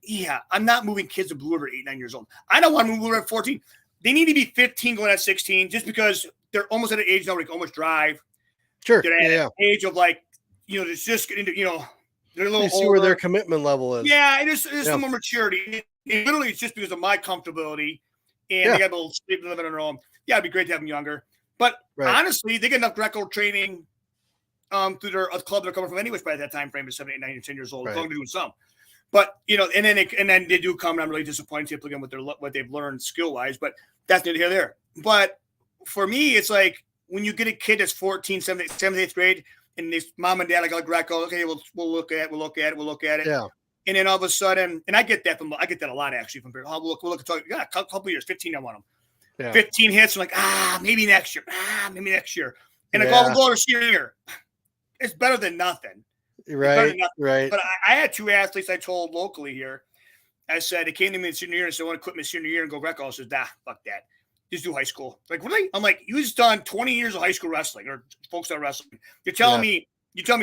[SPEAKER 2] I'm not moving kids to Blue River 8, 9 years old. I don't want to move Blue River at 14. They need to be 15 going at 16, just because they're almost at an age now where they can almost drive. Sure. They're at an age of it's just getting to, they're a little older. See where
[SPEAKER 1] their commitment level is.
[SPEAKER 2] Yeah, and there's some more maturity. And literally, it's just because of my comfortability, and they got a little sleep and living on their own. Yeah, it'd be great to have them younger. But honestly, they get enough Greco training through their club they're coming from anyways by that time frame of 7, 8, 9, 10 years old. As long as they're doing some. But and then they do come, and I'm really disappointed typically with what they've learned skill wise. But that's neither here nor there. But for me, it's like when you get a kid that's 14, 7th, 8th grade, and this mom and dad like Greco, okay, we'll look at it. Yeah. And then all of a sudden, and I get that a lot actually from people. We'll look at a couple years, 15 I want them. Yeah. 15 hits, I'm like, maybe next year. And we'll go to senior year. It's better than nothing.
[SPEAKER 1] Right.
[SPEAKER 2] But I had 2 athletes I told locally here. I said, they came to me in senior year and said, I want to quit my senior year and go Greco. I said, fuck that. Just do high school. Like, really? I'm like, you just done 20 years of high school wrestling or folk style wrestling. You're telling me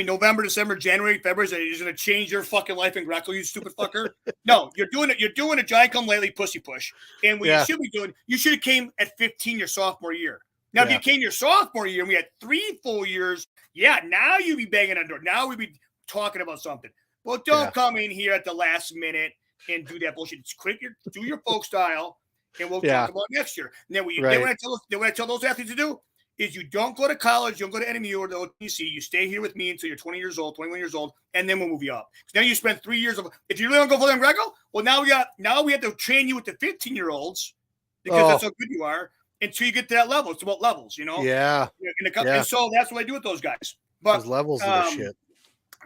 [SPEAKER 2] November, December, January, February, you're going to change your fucking life in Greco, you stupid fucker? No, you're doing it. You're doing a giant come lately pussy push. And what you should be doing, you should have came at 15 your sophomore year. Now, if you came your sophomore year and we had 3 full years, now you'd be banging on the door. Now we'd be talking about something. Well, don't come in here at the last minute and do that bullshit. It's quick. Do your folk style, and we'll talk about next year. And then what I tell those athletes to do is you don't go to college, you don't go to NMU or the OTC. You stay here with me until you're 20 years old, 21 years old, and then we'll move you up. Now you spend 3 years of. If you really want to go full-time Greco, well, now we have to train you with the 15-year-olds because that's how good you are until you get to that level. It's about levels,
[SPEAKER 1] Yeah.
[SPEAKER 2] And so that's what I do with those guys. But
[SPEAKER 1] those levels of the shit.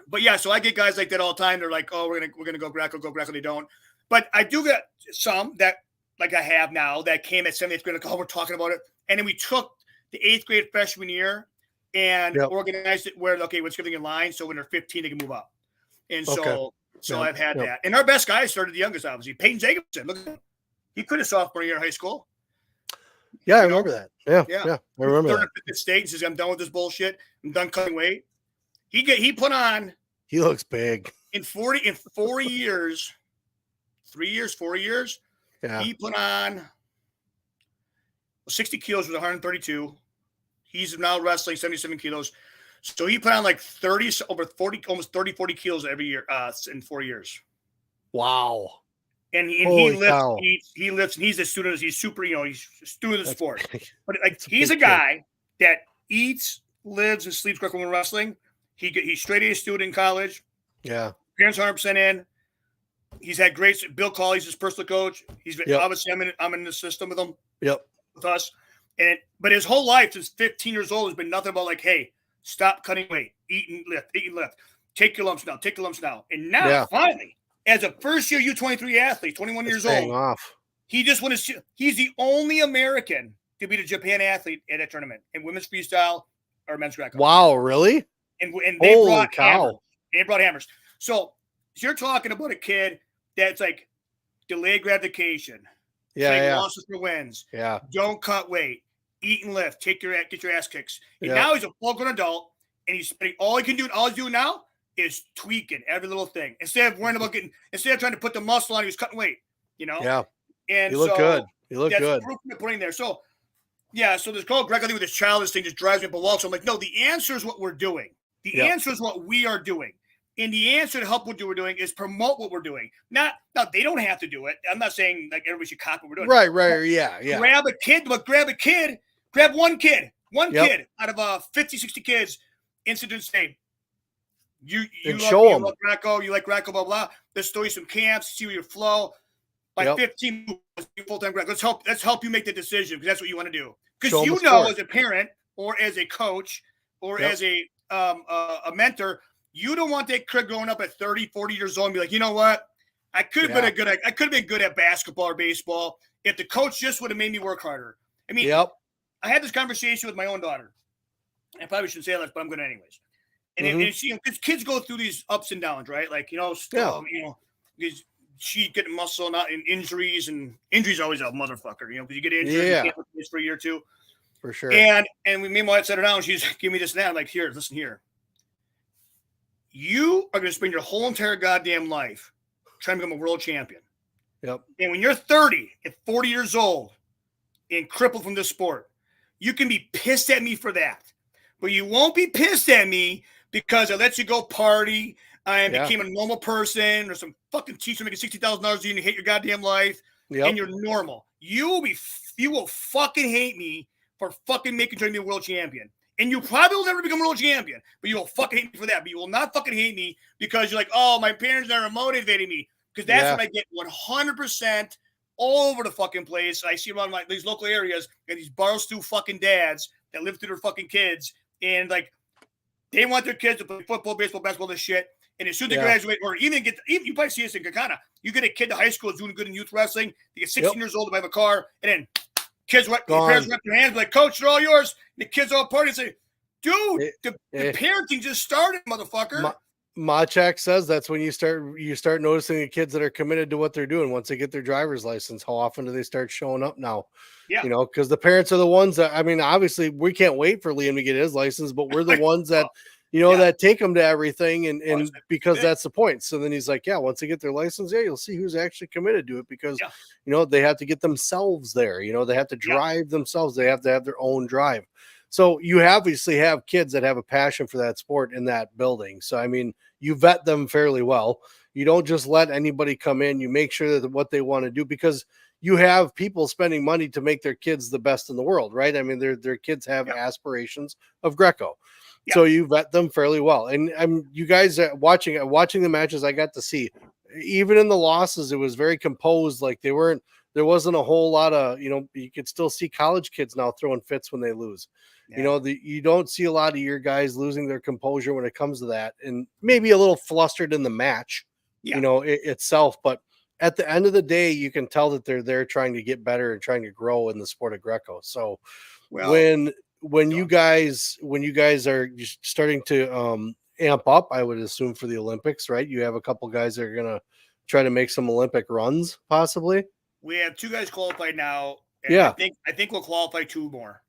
[SPEAKER 2] But yeah, so I get guys like that all the time. They're like, "Oh, we're gonna go Greco. They don't." But I do get some that, like I have now, that came at 7th, 8th grade. Like, oh, we're talking about it, and then we took the 8th grade freshman year and organized it where, okay, let's get everything in line. So when they're 15, they can move up. And so I've had that. And our best guy started the youngest, obviously. Peyton Jacobson. Look at him. He quit his sophomore year in high school.
[SPEAKER 1] Yeah, I remember that. Yeah. I remember that.
[SPEAKER 2] At state and says, I'm done with this bullshit. I'm done cutting weight. He put on.
[SPEAKER 1] He looks big.
[SPEAKER 2] In 4 years, 3 years, 4 years, he put on 60 kilos with 132. He's now wrestling 77 kilos. So he put on like 30, over 40, almost 30, 40 kilos every year in 4 years.
[SPEAKER 1] Wow.
[SPEAKER 2] And he lifts, and he's a student. He's super, he's a student of the sport. But like he's a guy that eats, lives, and sleeps Greco-Roman wrestling. He's straight A student in college.
[SPEAKER 1] Yeah.
[SPEAKER 2] Parents 100% in. He's had great. Bill Cawley's his personal coach. He's been obviously I'm in the system with him.
[SPEAKER 1] Yep.
[SPEAKER 2] With us. But his whole life since 15 years old has been nothing but like, hey, stop cutting weight, eat and lift. Take your lumps now. And now finally, as a first year U23 athlete, 21 years old,
[SPEAKER 1] off.
[SPEAKER 2] He just won he's the only American to beat a Japan athlete at a tournament in women's freestyle or men's Greco.
[SPEAKER 1] Wow, really?
[SPEAKER 2] And they brought hammers. They brought hammers. So you're talking about a kid that's like delayed gratification. Losses for wins.
[SPEAKER 1] Yeah.
[SPEAKER 2] Don't cut weight. Eat and lift. Get your ass kicks. And now he's a full-grown adult, and he's spending all he's doing now is tweaking every little thing. Instead of trying to put the muscle on, he was cutting weight. Yeah. And
[SPEAKER 1] you look good. You look good.
[SPEAKER 2] Proof of putting there. So this whole Greco thing with this childish thing just drives me up a wall. So I'm like, no, the answer is what we're doing. The answer is what we are doing. And the answer to help what we're doing is promote what we're doing. Now they don't have to do it. I'm not saying like everybody should copy what we're doing.
[SPEAKER 1] Right. Yeah.
[SPEAKER 2] Grab one kid out of 50, 60 kids, instant and say, you love Greco, you like Greco, blah, blah. Let's throw you some camps, see your flow. By 15 full-time Greco. Let's help you make the decision because that's what you want to do. Because as a parent or as a coach or as a mentor, you don't want that kid growing up at 30, 40 years old and be like, you know what? I could have been good at basketball or baseball if the coach just would have made me work harder. I mean, I had this conversation with my own daughter. I probably shouldn't say that, but I'm going to anyways. And kids go through these ups and downs, right? Like, she getting muscle not in injuries, and injuries always a motherfucker, because you get injured you can't play this for a year or two.
[SPEAKER 1] For sure.
[SPEAKER 2] And we made my wife set her down. She's give me this and that. I'm like, here, listen here. You are going to spend your whole entire goddamn life trying to become a world champion.
[SPEAKER 1] Yep.
[SPEAKER 2] And when you're 30 and 40 years old and crippled from this sport, you can be pissed at me for that. But you won't be pissed at me because I let you go party. I became a normal person or some fucking teacher making $60,000 a year and you hate your goddamn life. And you're normal. You will fucking hate me for fucking making sure to be a world champion. And you probably will never become a world champion, but you will fucking hate me for that. But you will not fucking hate me because you're like, oh, my parents are motivating me. Because that's what I get 100% all over the fucking place. I see around these local areas and these barstool fucking dads that live through their fucking kids. And like, they want their kids to play football, baseball, basketball, this shit. And as soon as they graduate, or even you probably see this in Kakana, you get a kid to high school who's doing good in youth wrestling. They get 16 years old to buy a car, and then parents wrap their hands like, Coach, they're all yours. And the kids all party and say, dude, the parenting just started, motherfucker.
[SPEAKER 1] Machak says that's when you start noticing the kids that are committed to what they're doing. Once they get their driver's license, how often do they start showing up now? Yeah. Because the parents are the ones that, obviously we can't wait for Liam to get his license, but we're the ones that, that take them to everything. And because that's the point. So then he's like, once they get their license, you'll see who's actually committed to it because, they have to get themselves there. They have to drive themselves. They have to have their own drive. So you obviously have kids that have a passion for that sport in that building. So, you vet them fairly well. You don't just let anybody come in. You make sure that what they want to do, because you have people spending money to make their kids the best in the world, right? I mean, their kids have aspirations of Greco.
[SPEAKER 2] Yeah.
[SPEAKER 1] So you vet them fairly well. And you guys watching the matches I got to see, even in the losses, it was very composed. Like there wasn't a whole lot of, you could still see college kids now throwing fits when they lose. Yeah. You don't see a lot of your guys losing their composure when it comes to that, and maybe a little flustered in the match, itself. But at the end of the day, you can tell that they're there trying to get better and trying to grow in the sport of Greco. So when you guys are starting to amp up, I would assume for the Olympics, right? You have a couple guys that are going to try to make some Olympic runs, possibly.
[SPEAKER 2] We have 2 guys qualified now.
[SPEAKER 1] And yeah,
[SPEAKER 2] I think we'll qualify 2 more.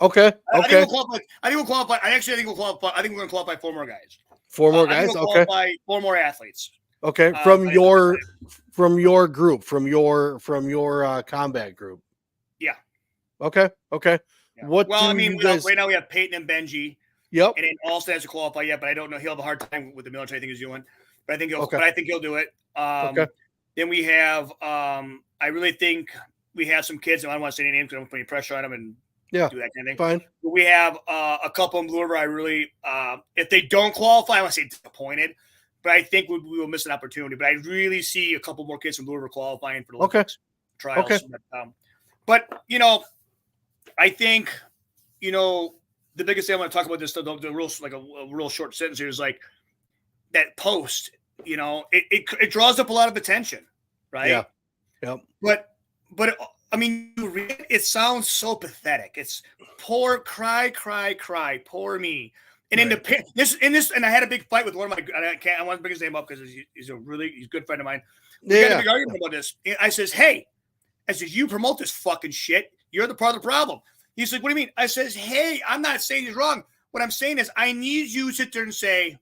[SPEAKER 1] Okay.
[SPEAKER 2] I think we'll qualify. I think we're going to qualify 4 more guys.
[SPEAKER 1] 4 more guys. Okay.
[SPEAKER 2] 4 more athletes.
[SPEAKER 1] Okay. From your group, from your combat group.
[SPEAKER 2] Yeah.
[SPEAKER 1] Okay. Okay.
[SPEAKER 2] Yeah. Right now we have Peyton and Benji.
[SPEAKER 1] Yep.
[SPEAKER 2] And then Alston has to qualify yet, but I don't know. He'll have a hard time with the military thing he's doing. But I think he'll do it. Okay. Then we have I really think we have some kids, and I don't want to say any names because I don't put any pressure on them and do that kind of thing.
[SPEAKER 1] Fine.
[SPEAKER 2] But we have a couple in Blue River. I really if they don't qualify, I want to say disappointed. But I think we will miss an opportunity. But I really see a couple more kids from Blue River qualifying for the Olympics trials.
[SPEAKER 1] Okay.
[SPEAKER 2] But I think the biggest thing I want to talk about this, the real a real short sentence here is like that post. It draws up a lot of attention, right?
[SPEAKER 1] Yeah. Yep.
[SPEAKER 2] But I mean, you read it, it sounds so pathetic. It's poor, cry, poor me. And in this, and I had a big fight with one of my. I want to bring his name up because he's a good friend of mine. We had a big argument about this. I says, hey, you promote this fucking shit. You're the part of the problem. He's like, what do you mean? I says, hey, I'm not saying he's wrong. What I'm saying is, I need you to sit there and say,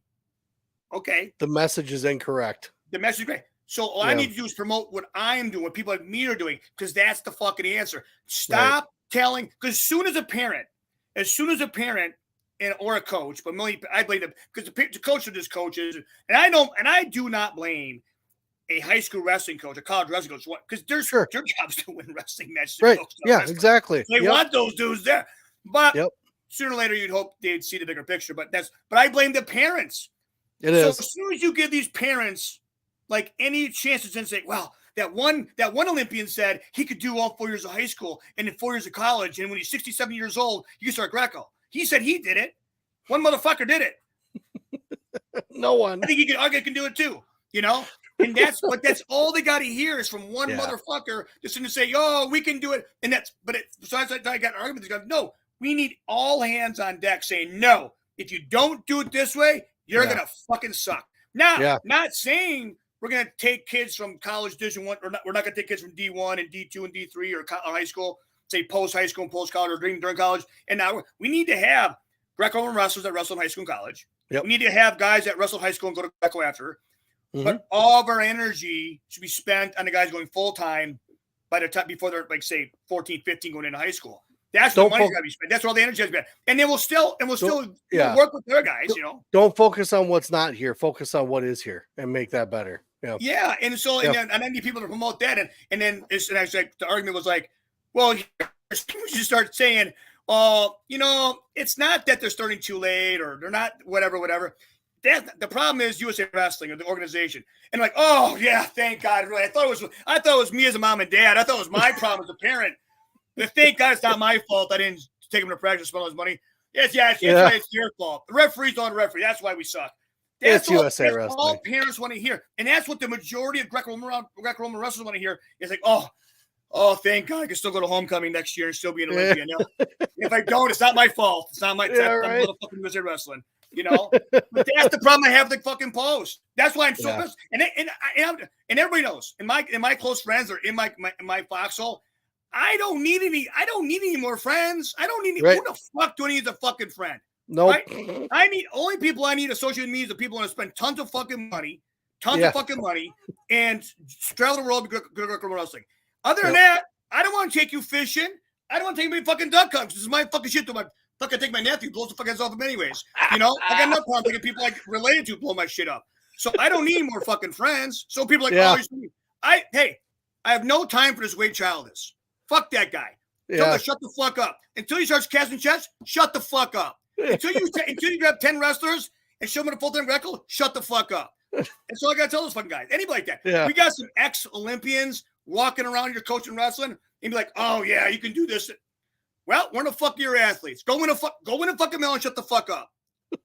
[SPEAKER 2] okay,
[SPEAKER 1] the message is incorrect.
[SPEAKER 2] The message is great. So all I need to do is promote what I'm doing, what people like me are doing, because that's the fucking answer. Stop telling, because as soon as a parent or a coach, but mainly I blame them because the coach are just coaches, and I do not blame a high school wrestling coach, a college wrestling coach, because their job's to win wrestling matches.
[SPEAKER 1] Right? Yeah, exactly.
[SPEAKER 2] They want those dudes there, but sooner or later you'd hope they'd see the bigger picture. But I blame the parents. So as soon as you give these parents like any chance to say, well, that one Olympian said he could do all 4 years of high school and then 4 years of college, and when he's 67 years old, he can start Greco. He said he did it. One motherfucker did it.
[SPEAKER 1] No one.
[SPEAKER 2] I think I can do it too. And that's all they got to hear is from one motherfucker just to say, oh, we can do it. And besides I got an argument. No, we need all hands on deck saying, no, if you don't do it this way, you're going to fucking suck. Now, not saying we're going to take kids from college Division I, or we're not going to take kids from D1 and D2 and D3 or high school, say post-high school and post-college or during college. And now we need to have Greco-Roman wrestlers that wrestle in high school and college. Yep. We need to have guys that wrestle high school and go to Greco after. Mm-hmm. But all of our energy should be spent on the guys going full-time by the time before they're, like, say, 14, 15 going into high school. That's where money's got to be spent. That's where all the energy has to be. And then we'll still work with their guys,
[SPEAKER 1] Don't focus on what's not here. Focus on what is here and make that better. Yeah.
[SPEAKER 2] Yeah. And so, and I need people to promote that. And then actually the argument was like, well, you should start saying, it's not that they're starting too late or they're not whatever. The problem is USA Wrestling or the organization. And like, oh yeah, thank God. Really. I thought it was me as a mom and dad. I thought it was my problem as a parent. But thank God it's not my fault. I didn't take him to practice, spend all his money. It's your fault. The referee's on the referee. That's why we suck. That's
[SPEAKER 1] USA Wrestling.
[SPEAKER 2] That's all parents want to hear. And that's what the majority of Greco-Roman wrestlers want to hear. It's like, oh, thank God I can still go to homecoming next year and still be an Olympian. If I don't, it's not my fault. It's not my motherfucking USA Wrestling. But that's the problem I have with the fucking post. That's why I'm so pissed. And everybody knows. And my close friends are in my foxhole. I don't need any more friends. I don't need any. Who the fuck do I need as a fucking friend?
[SPEAKER 1] No.
[SPEAKER 2] Right? Only people I need associated with me is the people who spend tons of fucking money and travel the world with Greco wrestling. Other than that, I don't want to take you fishing. I don't want to take me fucking duck hunts. This is my fucking shit. Fucking take my nephew, blows the fuck heads off him anyways. I got enough problem taking people like related to blow my shit up. So I don't need more fucking friends. So people are like, hey, I have no time for this Wade Childish. Fuck that guy. Tell him to shut the fuck up. Until he starts casting checks, shut the fuck up. Until you grab 10 wrestlers and show them a full-time Greco, shut the fuck up. That's all I got to tell those fucking guys. Anybody like that.
[SPEAKER 1] Yeah.
[SPEAKER 2] We got some ex-Olympians walking around here coaching wrestling and be like, oh, yeah, you can do this. Well, we're the fuck your athletes. Go win a fucking mill and shut the fuck up.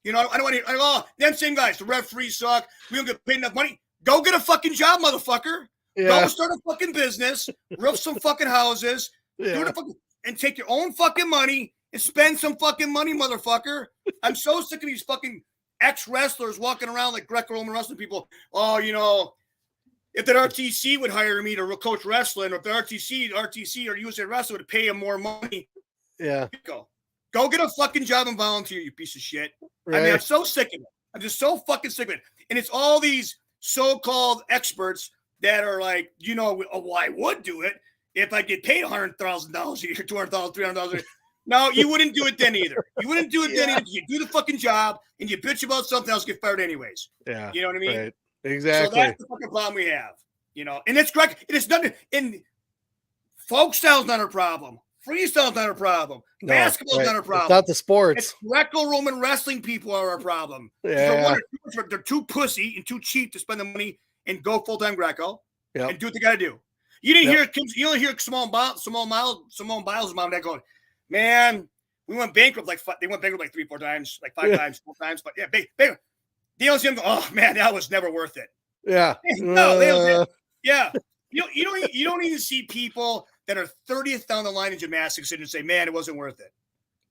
[SPEAKER 2] You know, I don't want to hear, oh, them same guys, the referees suck. We don't get paid enough money. Go get a fucking job, motherfucker.
[SPEAKER 1] Yeah.
[SPEAKER 2] Go start a fucking business, roof some fucking houses, do it and take your own fucking money and spend some fucking money, motherfucker. I'm so sick of these fucking ex-wrestlers walking around like Greco-Roman wrestling people. Oh, you know, if that RTC would hire me to coach wrestling, or if the RTC or USA Wrestling would pay him more money.
[SPEAKER 1] Yeah.
[SPEAKER 2] Go get a fucking job and volunteer, you piece of shit.
[SPEAKER 1] Right.
[SPEAKER 2] I mean, I'm so sick of it. I'm just so fucking sick of it. And it's all these so-called experts that are like, you know, well, I would do it if I get paid $100,000 a year, $200,000, $300,000 a year. No, you wouldn't do it then either. You wouldn't do it then either. You do the fucking job and you bitch about something else, get fired anyways.
[SPEAKER 1] Yeah.
[SPEAKER 2] You know what I mean?
[SPEAKER 1] Right. Exactly.
[SPEAKER 2] So that's the fucking problem we have. You know, and it's correct. It is nothing. In folk style's not a problem. Freestyle's not a problem.
[SPEAKER 1] No,
[SPEAKER 2] Basketball's not a problem.
[SPEAKER 1] It's not the sports.
[SPEAKER 2] It's Greco-Roman wrestling people are a problem.
[SPEAKER 1] Yeah.
[SPEAKER 2] They're too pussy and too cheap to spend the money and go full-time Greco
[SPEAKER 1] and
[SPEAKER 2] do what they got to do. You didn't hear you only hear Simone Biles' mom and dad going, man, we went bankrupt they went bankrupt like 3-4 times, like 5 times, 4 times. But yeah, bankrupt. They don't see them go, oh man, that was never worth it.
[SPEAKER 1] Yeah.
[SPEAKER 2] No, they don't. Yeah. You don't even see people that are 30th down the line in gymnastics and say, man, it wasn't worth it.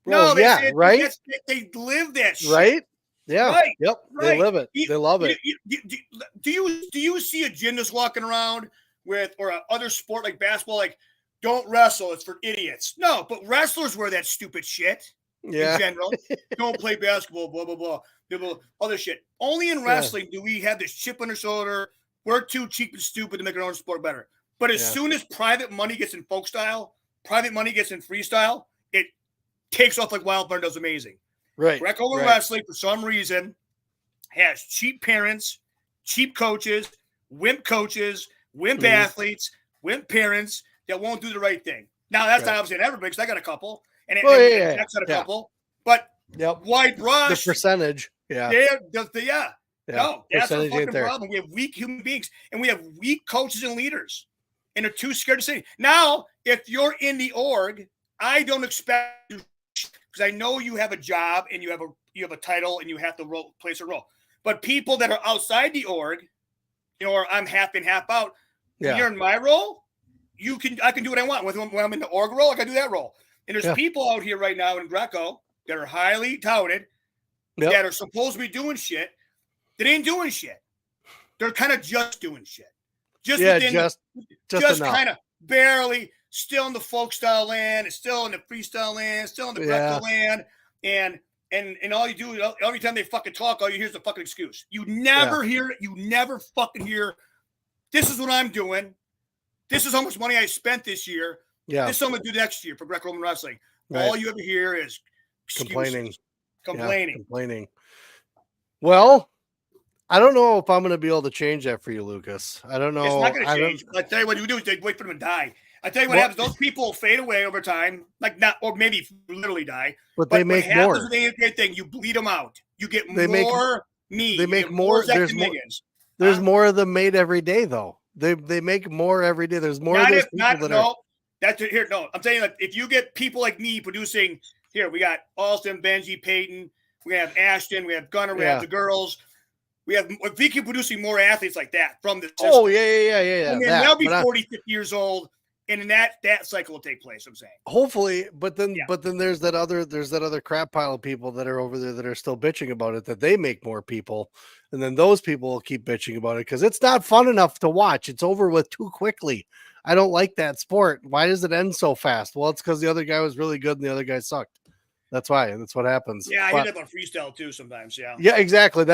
[SPEAKER 1] No, right?
[SPEAKER 2] They live that shit.
[SPEAKER 1] Right? Yeah.
[SPEAKER 2] Right.
[SPEAKER 1] Yep.
[SPEAKER 2] Right.
[SPEAKER 1] They live it. They love it.
[SPEAKER 2] Do you see a gymnast walking around with, or a other sport like basketball, like, don't wrestle, it's for idiots? No, but wrestlers wear that stupid shit in general. Don't play basketball, blah, blah, blah, other shit. Only in wrestling do we have this chip on our shoulder. We're too cheap and stupid to make our own sport better. But as soon as private money gets in folk style, private money gets in freestyle, it takes off like wildfire and does amazing.
[SPEAKER 1] Right.
[SPEAKER 2] Greco-Roman wrestling, for some reason, has cheap parents, cheap coaches, wimp athletes, wimp parents that won't do the right thing. Now, that's not obviously in everybody, because I got a couple, and Jack's got a couple. But wide brush.
[SPEAKER 1] The percentage. Yeah.
[SPEAKER 2] No, that's the fucking problem. We have weak human beings, and we have weak coaches and leaders, and they're too scared to say. Now, if you're in the org, I don't expect you, because I know you have a job and you have a title and you have to place a role. But people that are outside the org, you know, or I'm half in, half out. When you're in my role, I can do what I want. When I'm in the org role, I can do that role. And there's people out here right now in Greco that are highly touted, that are supposed to be doing shit. That ain't doing shit. They're kind of just doing shit. Just kind of barely still in the folk style land, still in the freestyle land, still in the Greco land, and all you do every time they fucking talk, all you hear is a fucking excuse. You never hear it. You never fucking hear. This is what I'm doing. This is how much money I spent this year. Yeah. This is what I'm gonna do next year for Greco-Roman wrestling. Right. All you ever hear is
[SPEAKER 1] complaining.
[SPEAKER 2] Complaining.
[SPEAKER 1] Well, I don't know if I'm going to be able to change that for you, Lucas. I don't know.
[SPEAKER 2] It's not going to change. I tell you what you do is they wait for them to die. I tell you what happens. Those people fade away over time, or maybe literally die.
[SPEAKER 1] But they make more.
[SPEAKER 2] What happens with thing, you bleed them out. You get more meat.
[SPEAKER 1] They make more. There's more of them made every day, though. They make more every day. There's more of those people that are.
[SPEAKER 2] That's it. Here, no. I'm saying that if you get people like me producing, here we got Alston, Benji, Peyton, we have Ashton, we have Gunner, we have the girls. If we keep producing more athletes like that from the system.
[SPEAKER 1] Oh, yeah.
[SPEAKER 2] And then they'll be 40, 50 years old, and then that cycle will take place, I'm saying.
[SPEAKER 1] Hopefully, but then there's that other crap pile of people that are over there that are still bitching about it, that they make more people, and then those people will keep bitching about it because it's not fun enough to watch. It's over with too quickly. I don't like that sport. Why does it end so fast? Well, it's because the other guy was really good and the other guy sucked. That's why. That's what happens.
[SPEAKER 2] Yeah, I hit up on freestyle too sometimes. Yeah.
[SPEAKER 1] Yeah, exactly.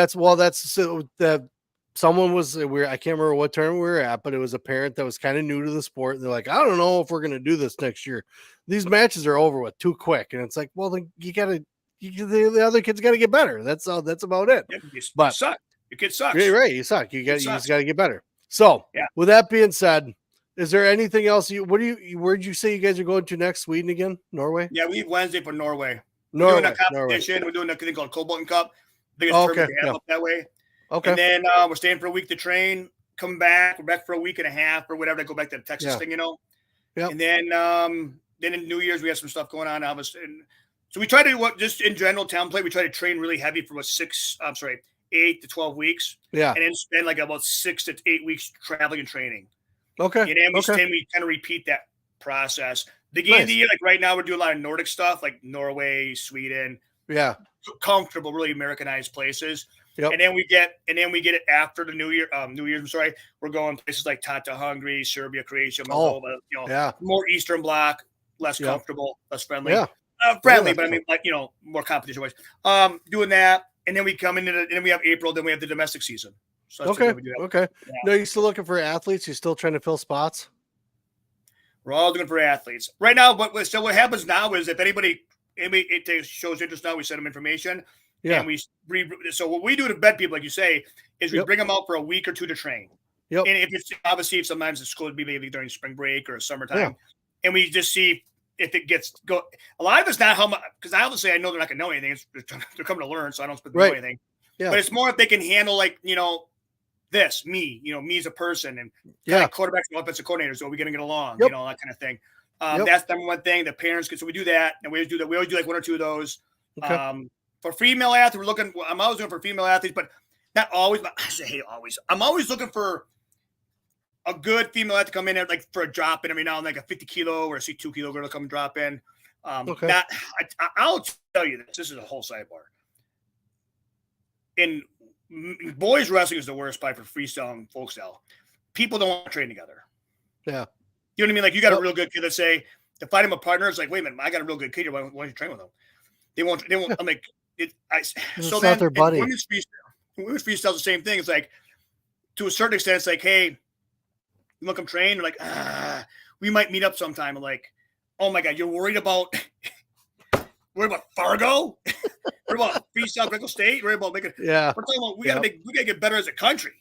[SPEAKER 1] Someone was I can't remember what term we were at, but it was a parent that was kind of new to the sport. And they're like, I don't know if we're going to do this next year. These matches are over with too quick. And it's like, well, then the other kids got to get better. That's about it.
[SPEAKER 2] Yeah, but suck. Your kid sucks.
[SPEAKER 1] Right. You suck. You just got to get better. So with that being said, Is there anything else? Where'd you say you guys are going to next? Sweden again? Norway?
[SPEAKER 2] Yeah, we leave Wednesday for Norway.
[SPEAKER 1] Norway.
[SPEAKER 2] We're doing a competition. Norway. We're doing a thing called Cobolton Cup. Biggest
[SPEAKER 1] okay.
[SPEAKER 2] tournament we have up that way.
[SPEAKER 1] Okay.
[SPEAKER 2] And then we're staying for a week to train. Come back. We're back for a week and a half or whatever to go back to the Texas thing,
[SPEAKER 1] Yep.
[SPEAKER 2] And then in New Year's we have some stuff going on. Obviously, so we try to just in general town play. We try to train really heavy for 8 to 12 weeks.
[SPEAKER 1] Yeah.
[SPEAKER 2] And then spend like about 6 to 8 weeks traveling and training.
[SPEAKER 1] Okay.
[SPEAKER 2] And then we kind of repeat that process. Beginning of the year, like right now, we're doing a lot of Nordic stuff, like Norway, Sweden.
[SPEAKER 1] Yeah.
[SPEAKER 2] Comfortable, really Americanized places.
[SPEAKER 1] Yep.
[SPEAKER 2] And then we get it after the New Year's. I'm sorry. We're going places like Tata, Hungary, Serbia, Croatia, Moldova. More Eastern Bloc, less comfortable, less friendly. Yeah. Friendly, but I mean, like more competition wise. Doing that, and then we come into and then we have April. Then we have the domestic season. So
[SPEAKER 1] okay. Yeah. No, you still looking for athletes? You still trying to fill spots?
[SPEAKER 2] We're all looking for athletes right now. But what happens now is if anybody shows interest now, we send them information. Yeah. And so what we do to vet people, like you say, is we bring them out for a week or two to train. Yep. And if sometimes it's school would be maybe during spring break or summertime, and we just see if it gets go. A lot of it's not how much, because obviously I know they're not going to know anything. They're coming to learn, so I don't expect them to know anything. Yeah. But it's more if they can handle me as a person and quarterbacks and offensive coordinators. So are we going to get along? That kind of thing. That's number one thing. The parents so we do that, and we always do that. We always do like one or two of those. Okay. For female athletes, I'm always looking for female athletes, but not always. But I say always. I'm always looking for a good female athlete to come in there, like for a drop in every now and then, like a 50 kilo or a 2 kilo girl to come drop in. I'll tell you this. This is a whole sidebar. In boys wrestling is the worst part for freestyle and folk style. People don't want to train together.
[SPEAKER 1] Yeah.
[SPEAKER 2] You know what I mean? Like you got a real good kid that say to find him a partner. It's like, wait a minute, I got a real good kid. Why don't you train with them? They won't. I'm like, so then
[SPEAKER 1] their buddy.
[SPEAKER 2] Women's freestyle is the same thing. It's like, to a certain extent, it's like, hey, you want to come train? They're like, we might meet up sometime. I'm like, oh my God, you're worried about Fargo? Worried about freestyle Greco State? Worried about making? Yeah. We're talking about we gotta get better as a country.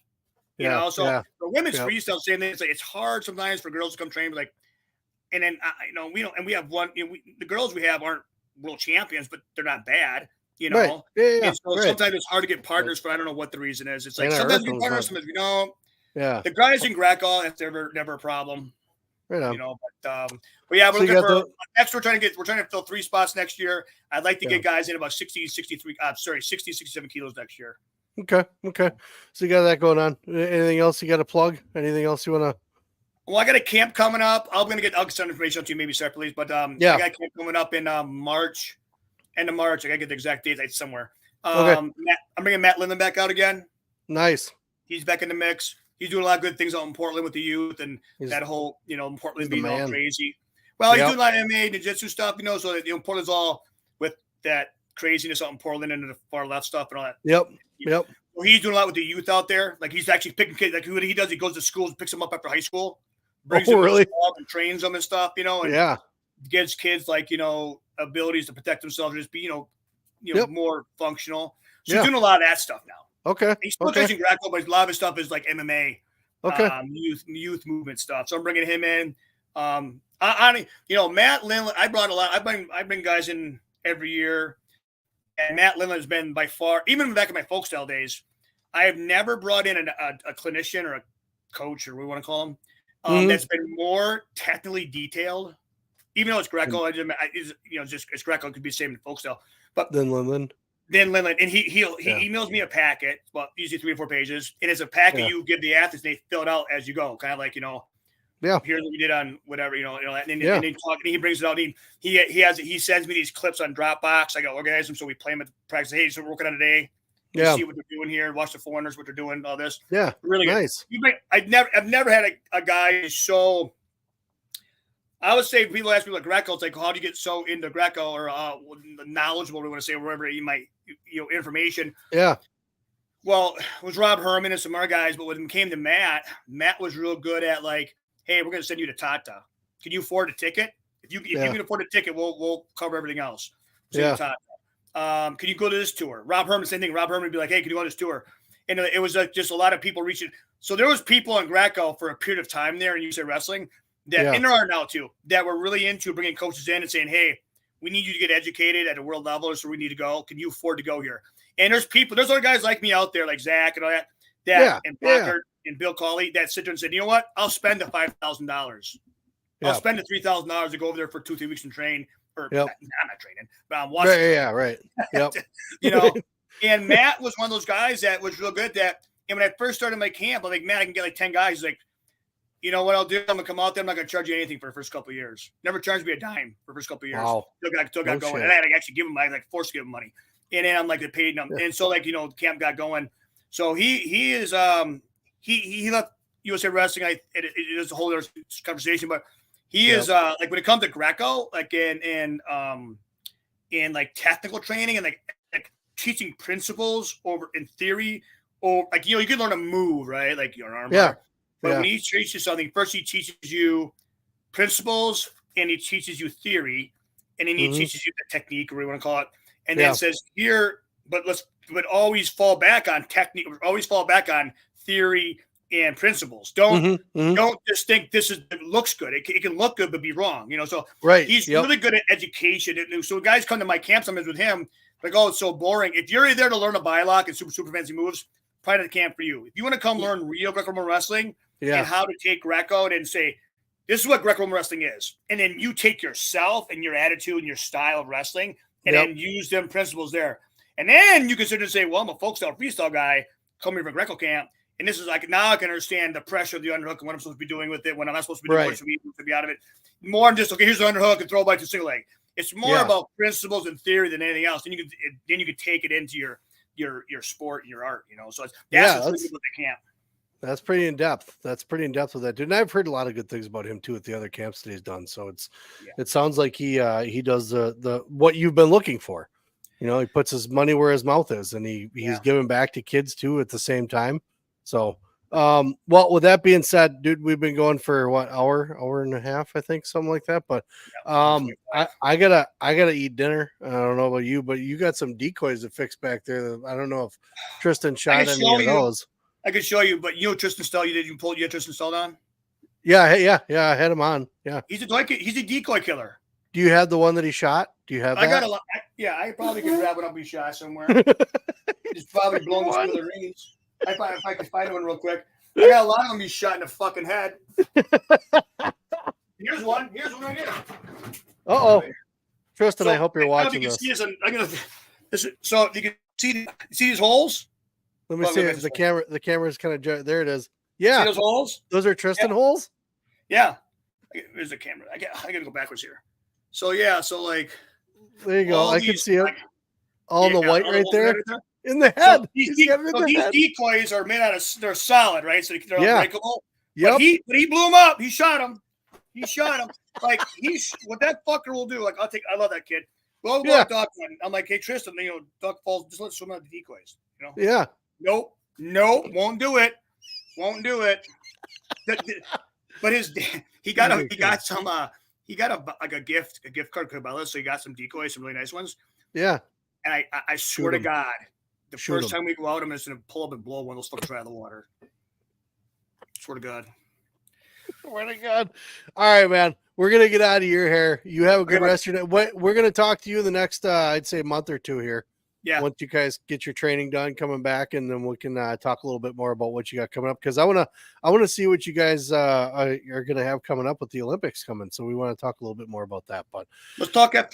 [SPEAKER 2] You know, so for women's freestyle, same thing. It's like it's hard sometimes for girls to come train, but like, and then we have one. The girls we have aren't world champions, but they're not bad. Right. And so sometimes it's hard to get partners for I don't know what the reason is. It's like sometimes we partners, sometimes we don't. Yeah. The guys in Greco, that's never a problem. Right. But yeah, we're looking for next. We're trying to fill 3 spots next year. I'd like to get guys in about 60, 67 kilos next year.
[SPEAKER 1] Okay. So you got that going on. Anything else you got to plug? Anything else you want to?
[SPEAKER 2] Well, I got a camp coming up. I'll send information to you maybe separately, but I got a camp coming up in March, end of March. I got to get the exact date. It's somewhere. I'm bringing Matt Linden back out again.
[SPEAKER 1] Nice.
[SPEAKER 2] He's back in the mix. He's doing a lot of good things out in Portland with the youth and that whole, Portland being all crazy. Well, he's doing a lot of MMA, jiu-jitsu stuff, so that, Portland's all with that craziness out in Portland and the far left stuff and all that.
[SPEAKER 1] Yep.
[SPEAKER 2] Well, he's doing a lot with the youth out there. Like he's actually picking kids. Like what he does, he goes to schools and picks them up after high school, brings them to school and trains them and stuff, and gives kids like, abilities to protect themselves and just be, more functional. So he's doing a lot of that stuff now.
[SPEAKER 1] Okay.
[SPEAKER 2] He's still teaching Greco, but a lot of his stuff is like MMA, youth movement stuff. So I'm bringing him in. Matt Lindland, I brought a lot. I bring guys in every year, and Matt Lindland has been by far, even back in my folk style days, I have never brought in a clinician or a coach or what we want to call him that's been more technically detailed. Even though it's Greco, it's Greco. It could be the same in folk style, but
[SPEAKER 1] then Lindland.
[SPEAKER 2] And he emails me a packet, well, usually 3 or 4 pages, and it's a packet you give the athletes, and they fill it out as you go, kind of like here's what we did on whatever, and then he brings it out. He sends me these clips on Dropbox. I got to organize them so we play them at the practice. Hey, so we're working on today. See what they're doing here. Watch the foreigners, what they're doing, all this.
[SPEAKER 1] Yeah,
[SPEAKER 2] really
[SPEAKER 1] nice.
[SPEAKER 2] Good. I've never had a guy so. I would say people ask me like Greco, it's like, how do you get so into Greco or knowledgeable, we want to say, wherever you might, information. Yeah. Well, it was Rob Herman and some other guys, but when it came to Matt was real good at like, hey, we're going to send you to Tata. Can you afford a ticket? If you can afford a ticket, we'll cover everything else. Send you to Tata. Can you go to this tour? Rob Herman, same thing. Rob Herman would be like, hey, can you go on this tour? And it was just a lot of people reaching. So there was people in Greco for a period of time there in USA Wrestling that, and there are now too, that were really into bringing coaches in and saying, hey, we need you to get educated at a world level, so we need to go. Can you afford to go here? And there's other guys like me out there, like Zach and all that, and Blocker and Bill Cawley that sit there and said, you know what? I'll spend the $5,000. I'll spend the $3,000 to go over there for 2-3 weeks and train. Or I'm not training, but I'm watching.
[SPEAKER 1] Right. Yep.
[SPEAKER 2] And Matt was one of those guys that was real good at that. And when I first started my camp, I'm like, man, I can get like 10 guys. He's like, you know what I'll do? I'm gonna come out there. I'm not gonna charge you anything for the first couple of years. Never charged me a dime for the first couple of years.
[SPEAKER 1] Wow.
[SPEAKER 2] Still got going. And I had to actually give him, I like forced to give him money. And then I'm like, they paid him. And so the camp got going. So he is he left USA Wrestling. It is a whole other conversation, but he is like when it comes to Greco, like in like technical training and like teaching principles over in theory, or like you can learn a move, right? Like your arm.
[SPEAKER 1] Yeah.
[SPEAKER 2] But when he teaches you something, first he teaches you principles and he teaches you theory, and then he teaches you the technique, or what you want to call it, and then says here, but always fall back on technique, always fall back on theory and principles. Don't just think it looks good. It can look good but be wrong. So he's really good at education. So guys come to my camp sometimes with him, like, oh, it's so boring. If you're there to learn a bylock and super fancy moves, probably not the camp for you. If you want to come learn real Greco-Roman wrestling and how to take Greco and say, this is what Greco-Roman wrestling is, and then you take yourself and your attitude and your style of wrestling and then use them principles there. And then you consider to say, well, I'm a folk style freestyle guy coming from Greco camp. And this is like, now I can understand the pressure of the underhook and what I'm supposed to be doing with it, when I'm not supposed to be doing, what to be out of it. More than just, okay, here's the underhook and throw back to single leg. It's more about principles and theory than anything else. Then you can take it into your sport and your art, So that's what they camp.
[SPEAKER 1] That's pretty in depth. That's pretty in depth with that dude. And I've heard a lot of good things about him too at the other camps that he's done. So it sounds like he does the what you've been looking for. He puts his money where his mouth is, and he's giving back to kids too at the same time. So, well, with that being said, dude, we've been going for what, hour and a half, I think, something like that. But I gotta eat dinner. I don't know about you, but you got some decoys to fix back there. I don't know if Tristan shot any of those.
[SPEAKER 2] I could show you, but Tristan Steldt, you had Tristan Steldt on?
[SPEAKER 1] Yeah, I had him on. Yeah.
[SPEAKER 2] He's a decoy killer.
[SPEAKER 1] Do you have the one that he shot? Do you have that?
[SPEAKER 2] I got a lot. I probably could grab it up and shot somewhere. It's probably blown through the rings. If I could find one real quick. I got a lot of them be shot in the fucking head. Here's one right here.
[SPEAKER 1] Uh-oh. Tristan, I hope you're watching this.
[SPEAKER 2] So you can see these holes?
[SPEAKER 1] Let me see if the camera's kind of there. It is. Yeah.
[SPEAKER 2] See those holes?
[SPEAKER 1] Those are Tristan holes?
[SPEAKER 2] Yeah. There's the camera. I got to go backwards here. So like
[SPEAKER 1] there you go. I can see it. All the white right there. In the head.
[SPEAKER 2] So these decoys are made out of, they're solid, right? So they're unbreakable.
[SPEAKER 1] Yep.
[SPEAKER 2] But he blew them up. He shot them. Like what that fucker will do. Like I love that kid. Well, Duck. I'm like, hey Tristan, Duck falls. Just let's swim out the decoys.
[SPEAKER 1] Yeah.
[SPEAKER 2] Nope. Won't do it. But he got a gift card Cabela, so he got some decoys, some really nice ones.
[SPEAKER 1] Yeah.
[SPEAKER 2] And I swear to God, the first time we go out, I'm just gonna pull up and blow one of those fuckers right out of the water. Swear to God.
[SPEAKER 1] Swear to God. All right, man. We're gonna get out of your hair. You have a good rest of your day. We're gonna talk to you in the next I'd say month or two here.
[SPEAKER 2] Yeah.
[SPEAKER 1] Once you guys get your training done, coming back, and then we can talk a little bit more about what you got coming up, because I want to see what you guys are going to have coming up with the Olympics coming. So we want to talk a little bit more about that. But
[SPEAKER 2] let's talk about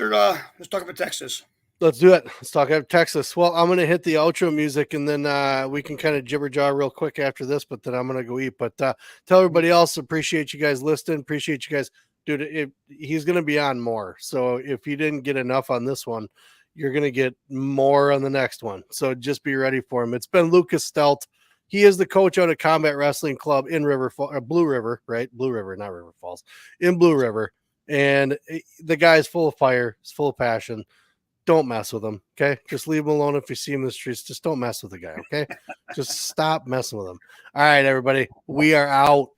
[SPEAKER 2] Texas.
[SPEAKER 1] Let's do it. Let's talk about Texas. Well, I'm going to hit the outro music, and then we can kind of jibber jaw real quick after this. But then I'm going to go eat. But tell everybody else, appreciate you guys listening. Appreciate you guys, dude. He's going to be on more. So if you didn't get enough on this one, you're going to get more on the next one. So just be ready for him. It's been Lucas Steldt. He is the coach out of Combat Wrestling Club in Blue River, right? Blue River, not River Falls, in Blue River. And the guy is full of fire. He's full of passion. Don't mess with him. Okay. Just leave him alone. If you see him in the streets, just don't mess with the guy. Okay. Just stop messing with him. All right, everybody. We are out.